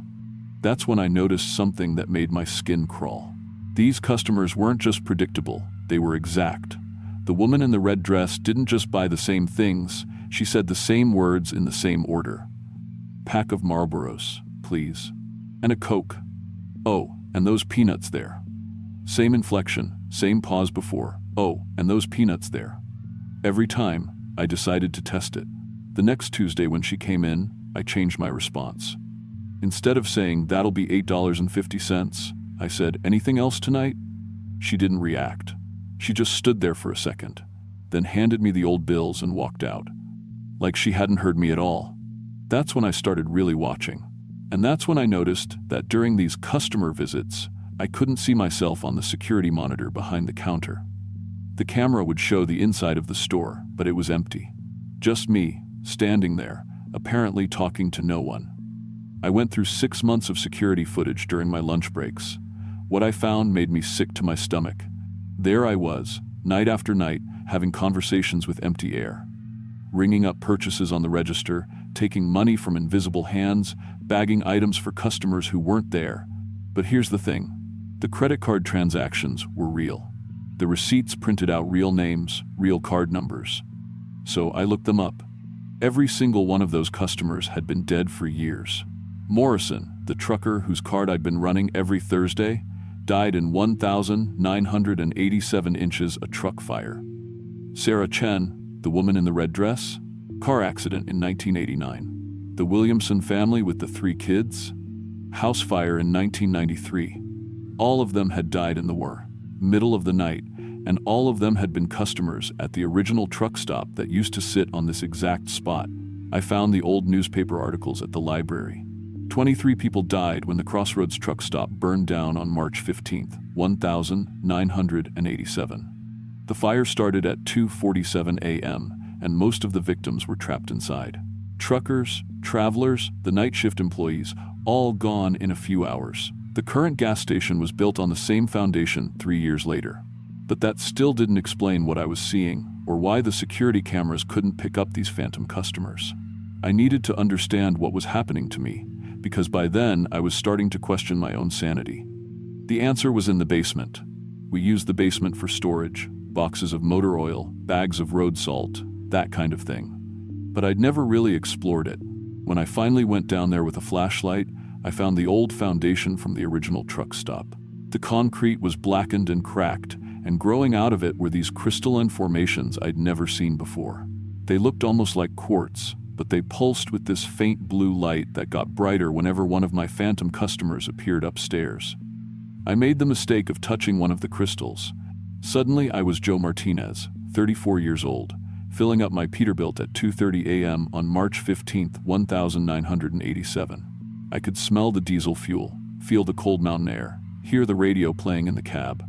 That's when I noticed something that made my skin crawl. These customers weren't just predictable, they were exact. The woman in the red dress didn't just buy the same things, she said the same words in the same order. Pack of Marlboros, please. And a Coke. Oh, and those peanuts there. Same inflection, same pause before. Oh, and those peanuts there. Every time, I decided to test it. The next Tuesday when she came in, I changed my response. Instead of saying, "That'll be $8.50, I said, "Anything else tonight?" She didn't react. She just stood there for a second, then handed me the old bills and walked out. Like she hadn't heard me at all. That's when I started really watching. And that's when I noticed that during these customer visits, I couldn't see myself on the security monitor behind the counter. The camera would show the inside of the store, but it was empty. Just me, standing there, apparently talking to no one. I went through 6 months of security footage during my lunch breaks. What I found made me sick to my stomach. There I was, night after night, having conversations with empty air. Ringing up purchases on the register, taking money from invisible hands, bagging items for customers who weren't there. But here's the thing. The credit card transactions were real. The receipts printed out real names, real card numbers. So I looked them up. Every single one of those customers had been dead for years. Morrison, the trucker whose card I'd been running every Thursday, died in 1,987 inches a truck fire. Sarah Chen, the woman in the red dress, car accident in 1989. The Williamson family with the 3 kids, house fire in 1993. All of them had died in the war, middle of the night, and all of them had been customers at the original truck stop that used to sit on this exact spot. I found the old newspaper articles at the library. 23 people died when the Crossroads truck stop burned down on March 15th, 1987. The fire started at 2:47 a.m., and most of the victims were trapped inside. Truckers, travelers, the night shift employees, all gone in a few hours. The current gas station was built on the same foundation 3 years later. But that still didn't explain what I was seeing, or why the security cameras couldn't pick up these phantom customers. I needed to understand what was happening to me, because by then I was starting to question my own sanity. The answer was in the basement. We used the basement for storage. boxes of motor oil, bags of road salt, that kind of thing. But I'd never really explored it. When I finally went down there with a flashlight, I found the old foundation from the original truck stop. The concrete was blackened and cracked, and growing out of it were these crystalline formations I'd never seen before. They looked almost like quartz, but they pulsed with this faint blue light that got brighter whenever one of my phantom customers appeared upstairs. I made the mistake of touching one of the crystals. Suddenly, I was Joe Martinez, 34 years old, filling up my Peterbilt at 2:30 a.m. on March 15, 1987. I could smell the diesel fuel, feel the cold mountain air, hear the radio playing in the cab.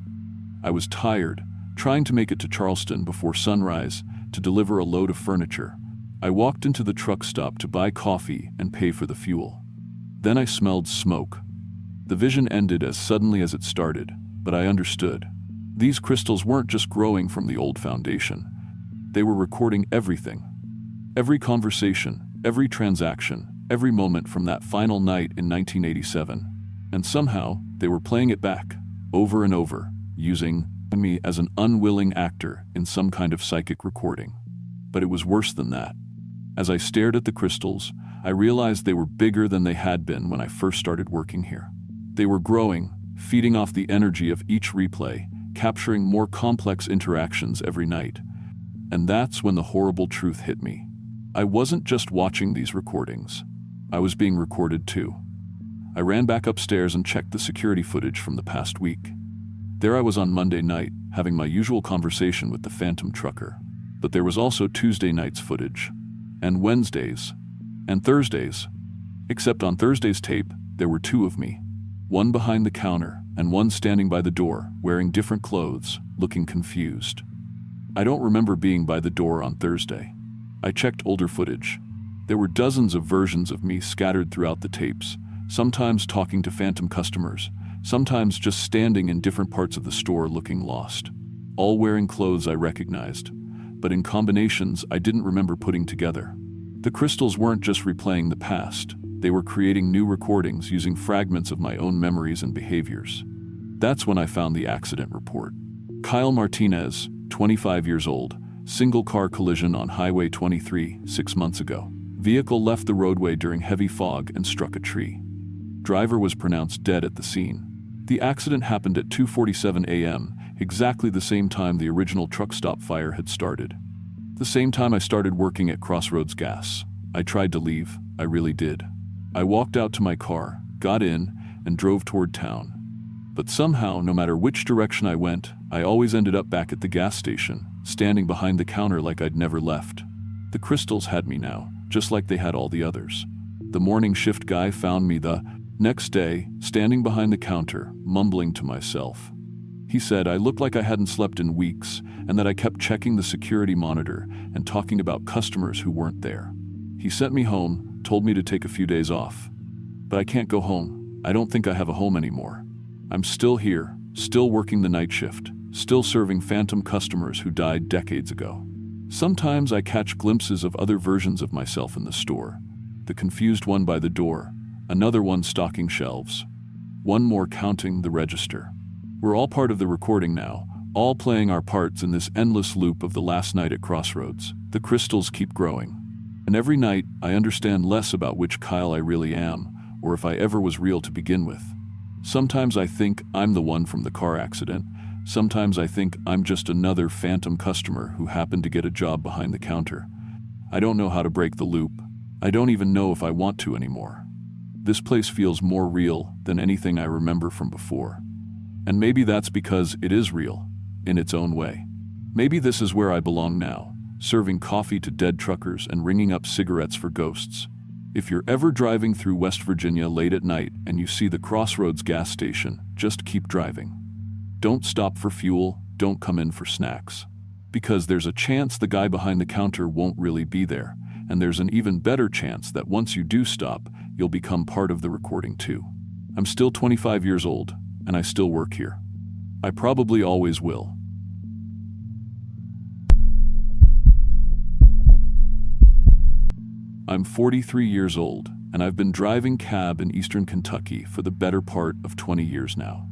I was tired, trying to make it to Charleston before sunrise to deliver a load of furniture. I walked into the truck stop to buy coffee and pay for the fuel. Then I smelled smoke. The vision ended as suddenly as it started, but I understood. These crystals weren't just growing from the old foundation. They were recording everything. Every conversation, every transaction, every moment from that final night in 1987. And somehow, they were playing it back, over and over, using me as an unwilling actor in some kind of psychic recording. But it was worse than that. As I stared at the crystals, I realized they were bigger than they had been when I first started working here. They were growing, feeding off the energy of each replay, capturing more complex interactions every night. And that's when the horrible truth hit me. I wasn't just watching these recordings. I was being recorded too. I ran back upstairs and checked the security footage from the past week. There I was on Monday night, having my usual conversation with the phantom trucker. But there was also Tuesday night's footage, and Wednesdays, and Thursdays. Except on Thursday's tape, there were two of me. One behind the counter, and one standing by the door, wearing different clothes, looking confused. I don't remember being by the door on Thursday. I checked older footage. There were dozens of versions of me scattered throughout the tapes, sometimes talking to phantom customers, sometimes just standing in different parts of the store looking lost. All wearing clothes I recognized, but in combinations I didn't remember putting together. The crystals weren't just replaying the past, they were creating new recordings using fragments of my own memories and behaviors. That's when I found the accident report. Kyle Martinez, 25 years old, single car collision on Highway 23, 6 months ago. Vehicle left the roadway during heavy fog and struck a tree. Driver was pronounced dead at the scene. The accident happened at 2:47 a.m., exactly the same time the original truck stop fire had started. The same time I started working at Crossroads Gas. I tried to leave, I really did. I walked out to my car, got in, and drove toward town. But somehow, no matter which direction I went, I always ended up back at the gas station, standing behind the counter like I'd never left. The crystals had me now, just like they had all the others. The morning shift guy found me the next day, standing behind the counter, mumbling to myself. He said I looked like I hadn't slept in weeks, and that I kept checking the security monitor and talking about customers who weren't there. He sent me home, told me to take a few days off. But I can't go home. I don't think I have a home anymore. I'm still here, still working the night shift, still serving phantom customers who died decades ago. Sometimes I catch glimpses of other versions of myself in the store. The confused one by the door, another one stocking shelves, one more counting the register. We're all part of the recording now, all playing our parts in this endless loop of the last night at Crossroads. The crystals keep growing. And every night, I understand less about which Kyle I really am, or if I ever was real to begin with. Sometimes I think I'm the one from the car accident. Sometimes I think I'm just another phantom customer who happened to get a job behind the counter. I don't know how to break the loop. I don't even know if I want to anymore. This place feels more real than anything I remember from before. And maybe that's because it is real, in its own way. Maybe this is where I belong now, serving coffee to dead truckers and ringing up cigarettes for ghosts. If you're ever driving through West Virginia late at night and you see the Crossroads gas station, just keep driving. Don't stop for fuel, don't come in for snacks. Because there's a chance the guy behind the counter won't really be there, and there's an even better chance that once you do stop, you'll become part of the recording too. I'm still 25 years old, and I still work here. I probably always will. I'm 43 years old, and I've been driving cab in eastern Kentucky for the better part of 20 years now.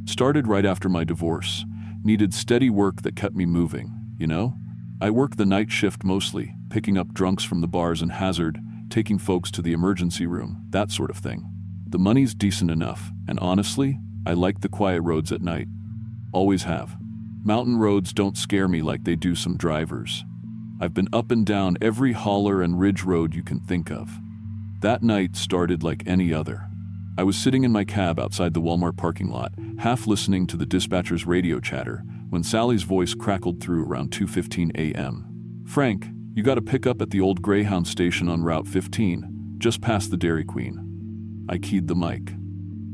Started right after my divorce, Needed steady work that kept me moving, you know? I work the night shift mostly, picking up drunks from the bars in Hazard, taking folks to the emergency room, that sort of thing. The money's decent enough, and honestly, I like the quiet roads at night. Always have. Mountain roads don't scare me like they do some drivers. I've been up and down every holler and ridge road you can think of. That night started like any other. I was sitting in my cab outside the Walmart parking lot, half listening to the dispatcher's radio chatter, when Sally's voice crackled through around 2:15 a.m. "Frank, you gotta pick up at the old Greyhound station on Route 15, just past the Dairy Queen." I keyed the mic.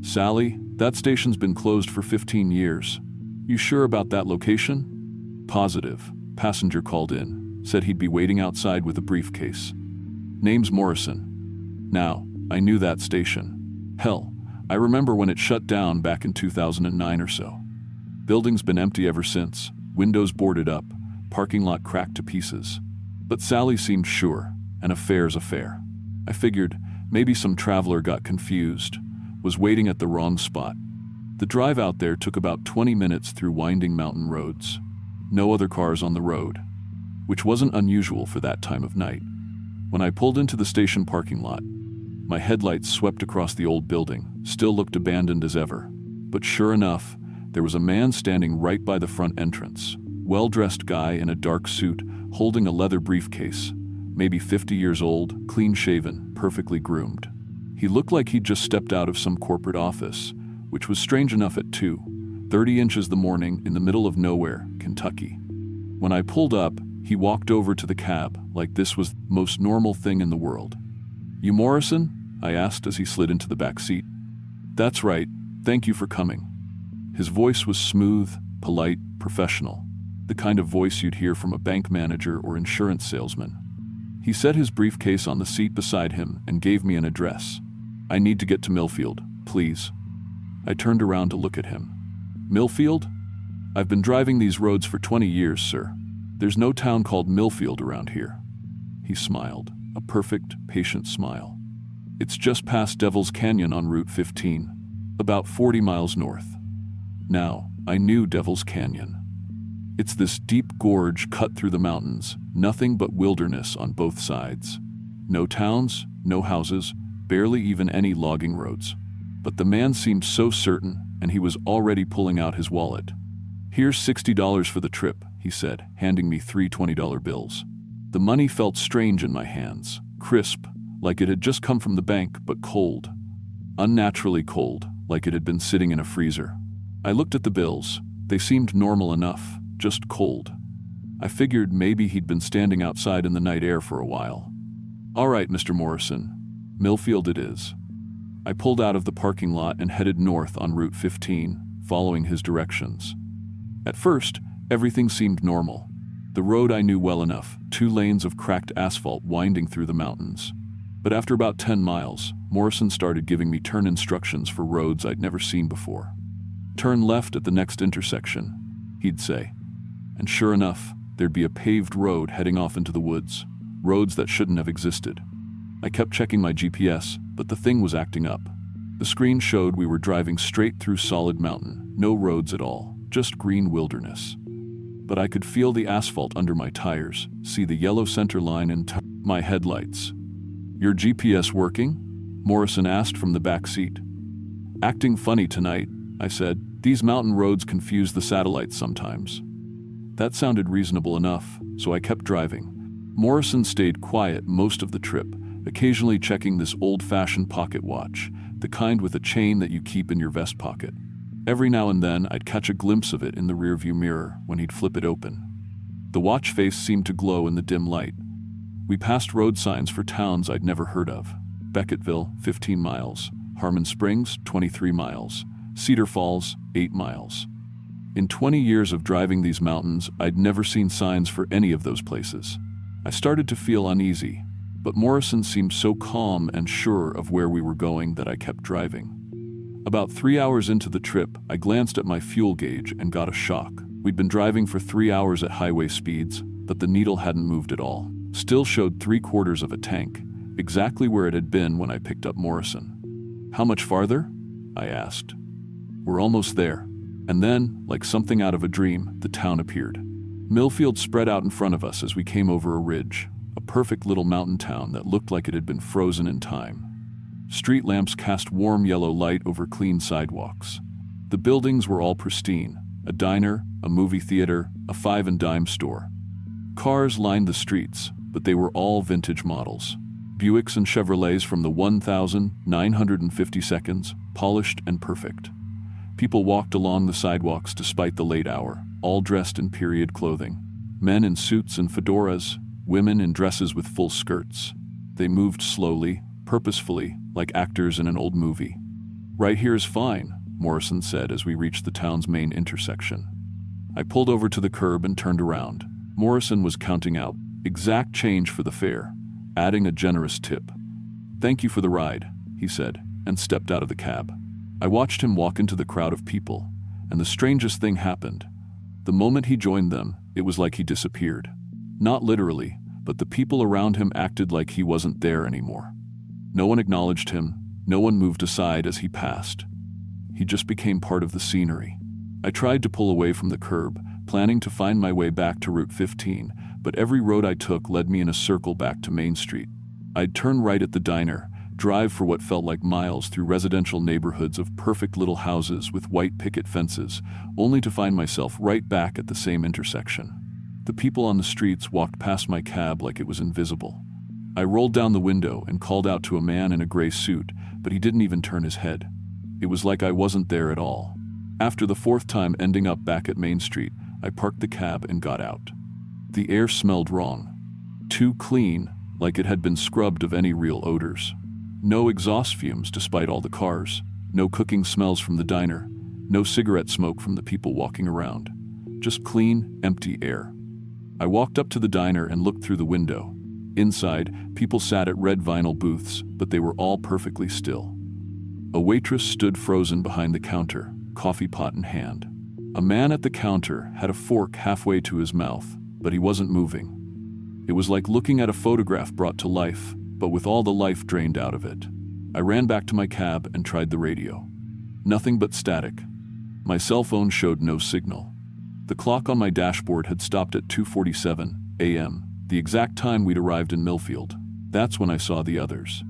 "Sally, that station's been closed for 15 years. You sure about that location?" "Positive." Passenger called in, said he'd be waiting outside with a briefcase. "Name's Morrison." Now, I knew that station. Hell, I remember when it shut down back in 2009 or so. Building's been empty ever since, windows boarded up, parking lot cracked to pieces. But Sally seemed sure, and a fair's a fair. I figured maybe some traveler got confused, was waiting at the wrong spot. The drive out there took about 20 minutes through winding mountain roads. No other cars on the road, which wasn't unusual for that time of night. When I pulled into the station parking lot, my headlights swept across the old building, still looked abandoned as ever. But sure enough, there was a man standing right by the front entrance. Well-dressed guy in a dark suit, holding a leather briefcase, maybe 50 years old, clean-shaven, perfectly groomed. He looked like he'd just stepped out of some corporate office, which was strange enough at 2:30 inches the morning in the middle of nowhere, Kentucky. When I pulled up, he walked over to the cab like this was the most normal thing in the world. "You Morrison?" I asked as he slid into the back seat. "That's right, thank you for coming." His voice was smooth, polite, professional, the kind of voice you'd hear from a bank manager or insurance salesman. He set his briefcase on the seat beside him and gave me an address. "I need to get to Millfield, please." I turned around to look at him. "Millfield? I've been driving these roads for 20 years, sir. There's no town called Millfield around here." He smiled, a perfect, patient smile. "It's just past Devil's Canyon on Route 15, about 40 miles north." Now, I knew Devil's Canyon. It's this deep gorge cut through the mountains, nothing but wilderness on both sides. No towns, no houses, barely even any logging roads. But the man seemed so certain, and he was already pulling out his wallet. "Here's $60 for the trip," he said, handing me 3 $20 bills. The money felt strange in my hands, crisp, like it had just come from the bank, but cold. Unnaturally cold, like it had been sitting in a freezer. I looked at the bills. They seemed normal enough, just cold. I figured maybe he'd been standing outside in the night air for a while. "All right, Mr. Morrison, Millfield it is." I pulled out of the parking lot and headed north on Route 15, following his directions. At first, everything seemed normal. The road I knew well enough, 2 lanes of cracked asphalt winding through the mountains. But after about 10 miles, Morrison started giving me turn instructions for roads I'd never seen before. "Turn left at the next intersection," he'd say. And sure enough, there'd be a paved road heading off into the woods, roads that shouldn't have existed. I kept checking my GPS, but the thing was acting up. The screen showed we were driving straight through solid mountain, no roads at all, just green wilderness. But I could feel the asphalt under my tires, see the yellow center line in my headlights. "Your GPS working?" Morrison asked from the back seat. "Acting funny tonight," I said. "These mountain roads confuse the satellites sometimes." That sounded reasonable enough, so I kept driving. Morrison stayed quiet most of the trip, occasionally checking this old-fashioned pocket watch, the kind with a chain that you keep in your vest pocket. Every now and then, I'd catch a glimpse of it in the rearview mirror when he'd flip it open. The watch face seemed to glow in the dim light. We passed road signs for towns I'd never heard of. Becketville, 15 miles. Harmon Springs, 23 miles. Cedar Falls, 8 miles. In 20 years of driving these mountains, I'd never seen signs for any of those places. I started to feel uneasy, but Morrison seemed so calm and sure of where we were going that I kept driving. About 3 hours into the trip, I glanced at my fuel gauge and got a shock. We'd been driving for 3 hours at highway speeds, but the needle hadn't moved at all. Still showed 3/4 of a tank, exactly where it had been when I picked up Morrison. "How much farther?" I asked. "We're almost there." And then, like something out of a dream, the town appeared. Millfield spread out in front of us as we came over a ridge, a perfect little mountain town that looked like it had been frozen in time. Street lamps cast warm yellow light over clean sidewalks. The buildings were all pristine: a diner, a movie theater, a five-and-dime store. Cars lined the streets, but they were all vintage models. Buicks and Chevrolets from the 1952, polished and perfect. People walked along the sidewalks despite the late hour, all dressed in period clothing. Men in suits and fedoras, women in dresses with full skirts. They moved slowly, purposefully, like actors in an old movie. "Right here is fine," Morrison said as we reached the town's main intersection. I pulled over to the curb and turned around. Morrison was counting out exact change for the fare, adding a generous tip. "Thank you for the ride," he said, and stepped out of the cab. I watched him walk into the crowd of people, and the strangest thing happened. The moment he joined them, it was like he disappeared. Not literally, but the people around him acted like he wasn't there anymore. No one acknowledged him, no one moved aside as he passed. He just became part of the scenery. I tried to pull away from the curb, planning to find my way back to Route 15, but every road I took led me in a circle back to Main Street. I'd turn right at the diner, drive for what felt like miles through residential neighborhoods of perfect little houses with white picket fences, only to find myself right back at the same intersection. The people on the streets walked past my cab like it was invisible. I rolled down the window and called out to a man in a gray suit, but he didn't even turn his head. It was like I wasn't there at all. After the fourth time ending up back at Main Street, I parked the cab and got out. The air smelled wrong. Too clean, like it had been scrubbed of any real odors. No exhaust fumes despite all the cars, no cooking smells from the diner, no cigarette smoke from the people walking around. Just clean, empty air. I walked up to the diner and looked through the window. Inside, people sat at red vinyl booths, but they were all perfectly still. A waitress stood frozen behind the counter, coffee pot in hand. A man at the counter had a fork halfway to his mouth, but he wasn't moving. It was like looking at a photograph brought to life, but with all the life drained out of it. I ran back to my cab and tried the radio. Nothing but static. My cell phone showed no signal. The clock on my dashboard had stopped at 2:47 a.m., the exact time we'd arrived in Millfield. That's when I saw the others.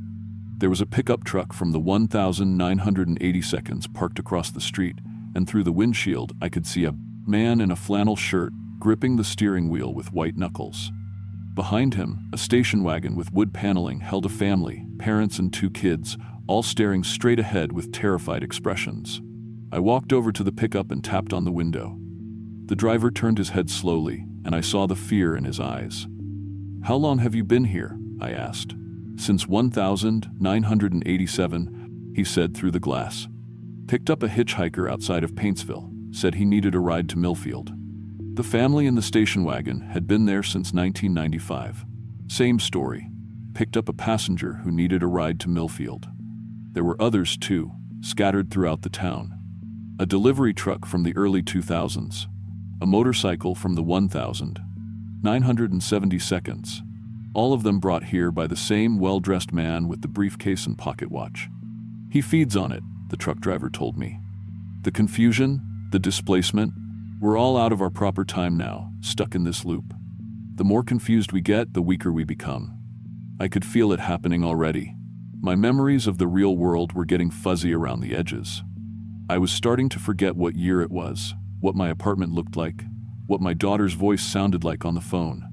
There was a pickup truck from the 1982 parked across the street, and through the windshield I could see a man in a flannel shirt gripping the steering wheel with white knuckles. Behind him, a station wagon with wood paneling held a family, parents and two kids, all staring straight ahead with terrified expressions. I walked over to the pickup and tapped on the window. The driver turned his head slowly, and I saw the fear in his eyes. "How long have you been here?" I asked. "Since 1987, he said through the glass. "Picked up a hitchhiker outside of Paintsville, said he needed a ride to Millfield." The family in the station wagon had been there since 1995. Same story. Picked up a passenger who needed a ride to Millfield. There were others too, scattered throughout the town. A delivery truck from the early 2000s. A motorcycle from the 1972. All of them brought here by the same well-dressed man with the briefcase and pocket watch. "He feeds on it," the truck driver told me. "The confusion, the displacement, we're all out of our proper time now, stuck in this loop. The more confused we get, the weaker we become." I could feel it happening already. My memories of the real world were getting fuzzy around the edges. I was starting to forget what year it was, what my apartment looked like, what my daughter's voice sounded like on the phone.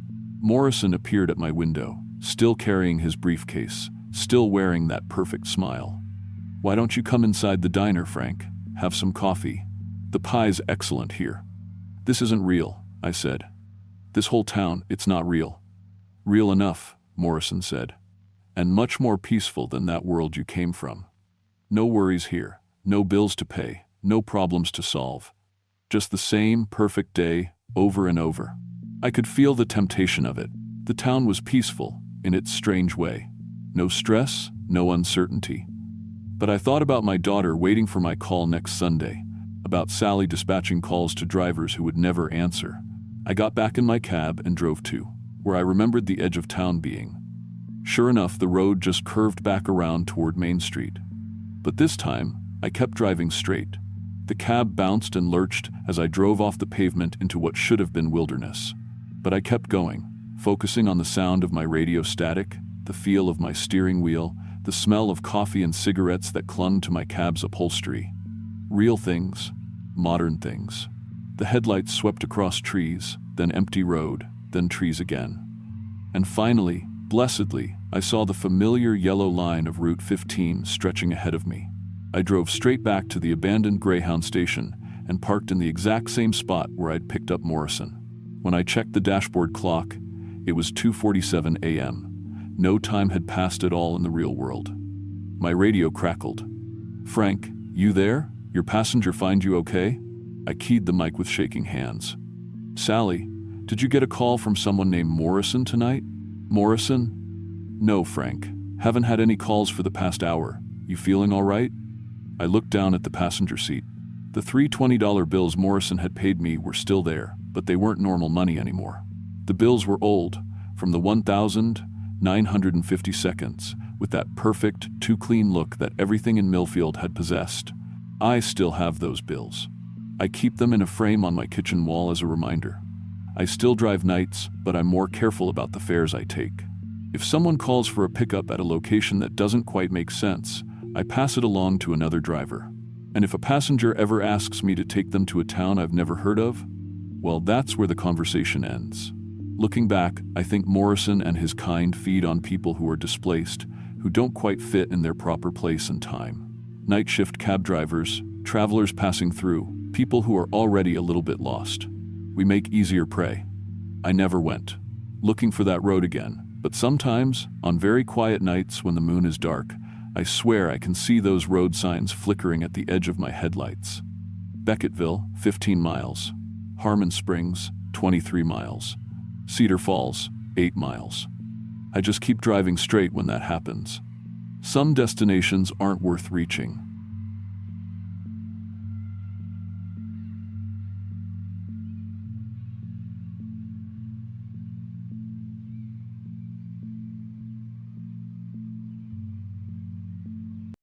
Morrison appeared at my window, still carrying his briefcase, still wearing that perfect smile. "Why don't you come inside the diner, Frank? Have some coffee. The pie's excellent here." "This isn't real," I said. "This whole town, it's not real." "Real enough," Morrison said. "And much more peaceful than that world you came from. No worries here, no bills to pay, no problems to solve. Just the same perfect day, over and over." I could feel the temptation of it. The town was peaceful, in its strange way. No stress, no uncertainty. But I thought about my daughter waiting for my call next Sunday, about Sally dispatching calls to drivers who would never answer. I got back in my cab and drove to where I remembered the edge of town being. Sure enough, the road just curved back around toward Main Street. But this time, I kept driving straight. The cab bounced and lurched as I drove off the pavement into what should have been wilderness. But I kept going, focusing on the sound of my radio static, the feel of my steering wheel, the smell of coffee and cigarettes that clung to my cab's upholstery. Real things, modern things. The headlights swept across trees, then empty road, then trees again. And finally, blessedly, I saw the familiar yellow line of Route 15 stretching ahead of me. I drove straight back to the abandoned Greyhound station and parked in the exact same spot where I'd picked up Morrison. When I checked the dashboard clock, it was 2:47 a.m. No time had passed at all in the real world. My radio crackled. "Frank, you there? Your passenger find you okay?" I keyed the mic with shaking hands. "Sally, did you get a call from someone named Morrison tonight?" "Morrison? No, Frank. Haven't had any calls for the past hour. You feeling all right?" I looked down at the passenger seat. The three $20 bills Morrison had paid me were still there, but they weren't normal money anymore. The bills were old, from the 1,950 seconds, with that perfect, too clean look that everything in Millfield had possessed. I still have those bills. I keep them in a frame on my kitchen wall as a reminder. I still drive nights, but I'm more careful about the fares I take. If someone calls for a pickup at a location that doesn't quite make sense, I pass it along to another driver. And if a passenger ever asks me to take them to a town I've never heard of, well, that's where the conversation ends. Looking back, I think Morrison and his kind feed on people who are displaced, who don't quite fit in their proper place and time. Night shift cab drivers, travelers passing through, people who are already a little bit lost. We make easier prey. I never went looking for that road again, but sometimes, on very quiet nights when the moon is dark, I swear I can see those road signs flickering at the edge of my headlights. Becketville, 15 miles. Harmon Springs, 23 miles. Cedar Falls, 8 miles. I just keep driving straight when that happens. Some destinations aren't worth reaching.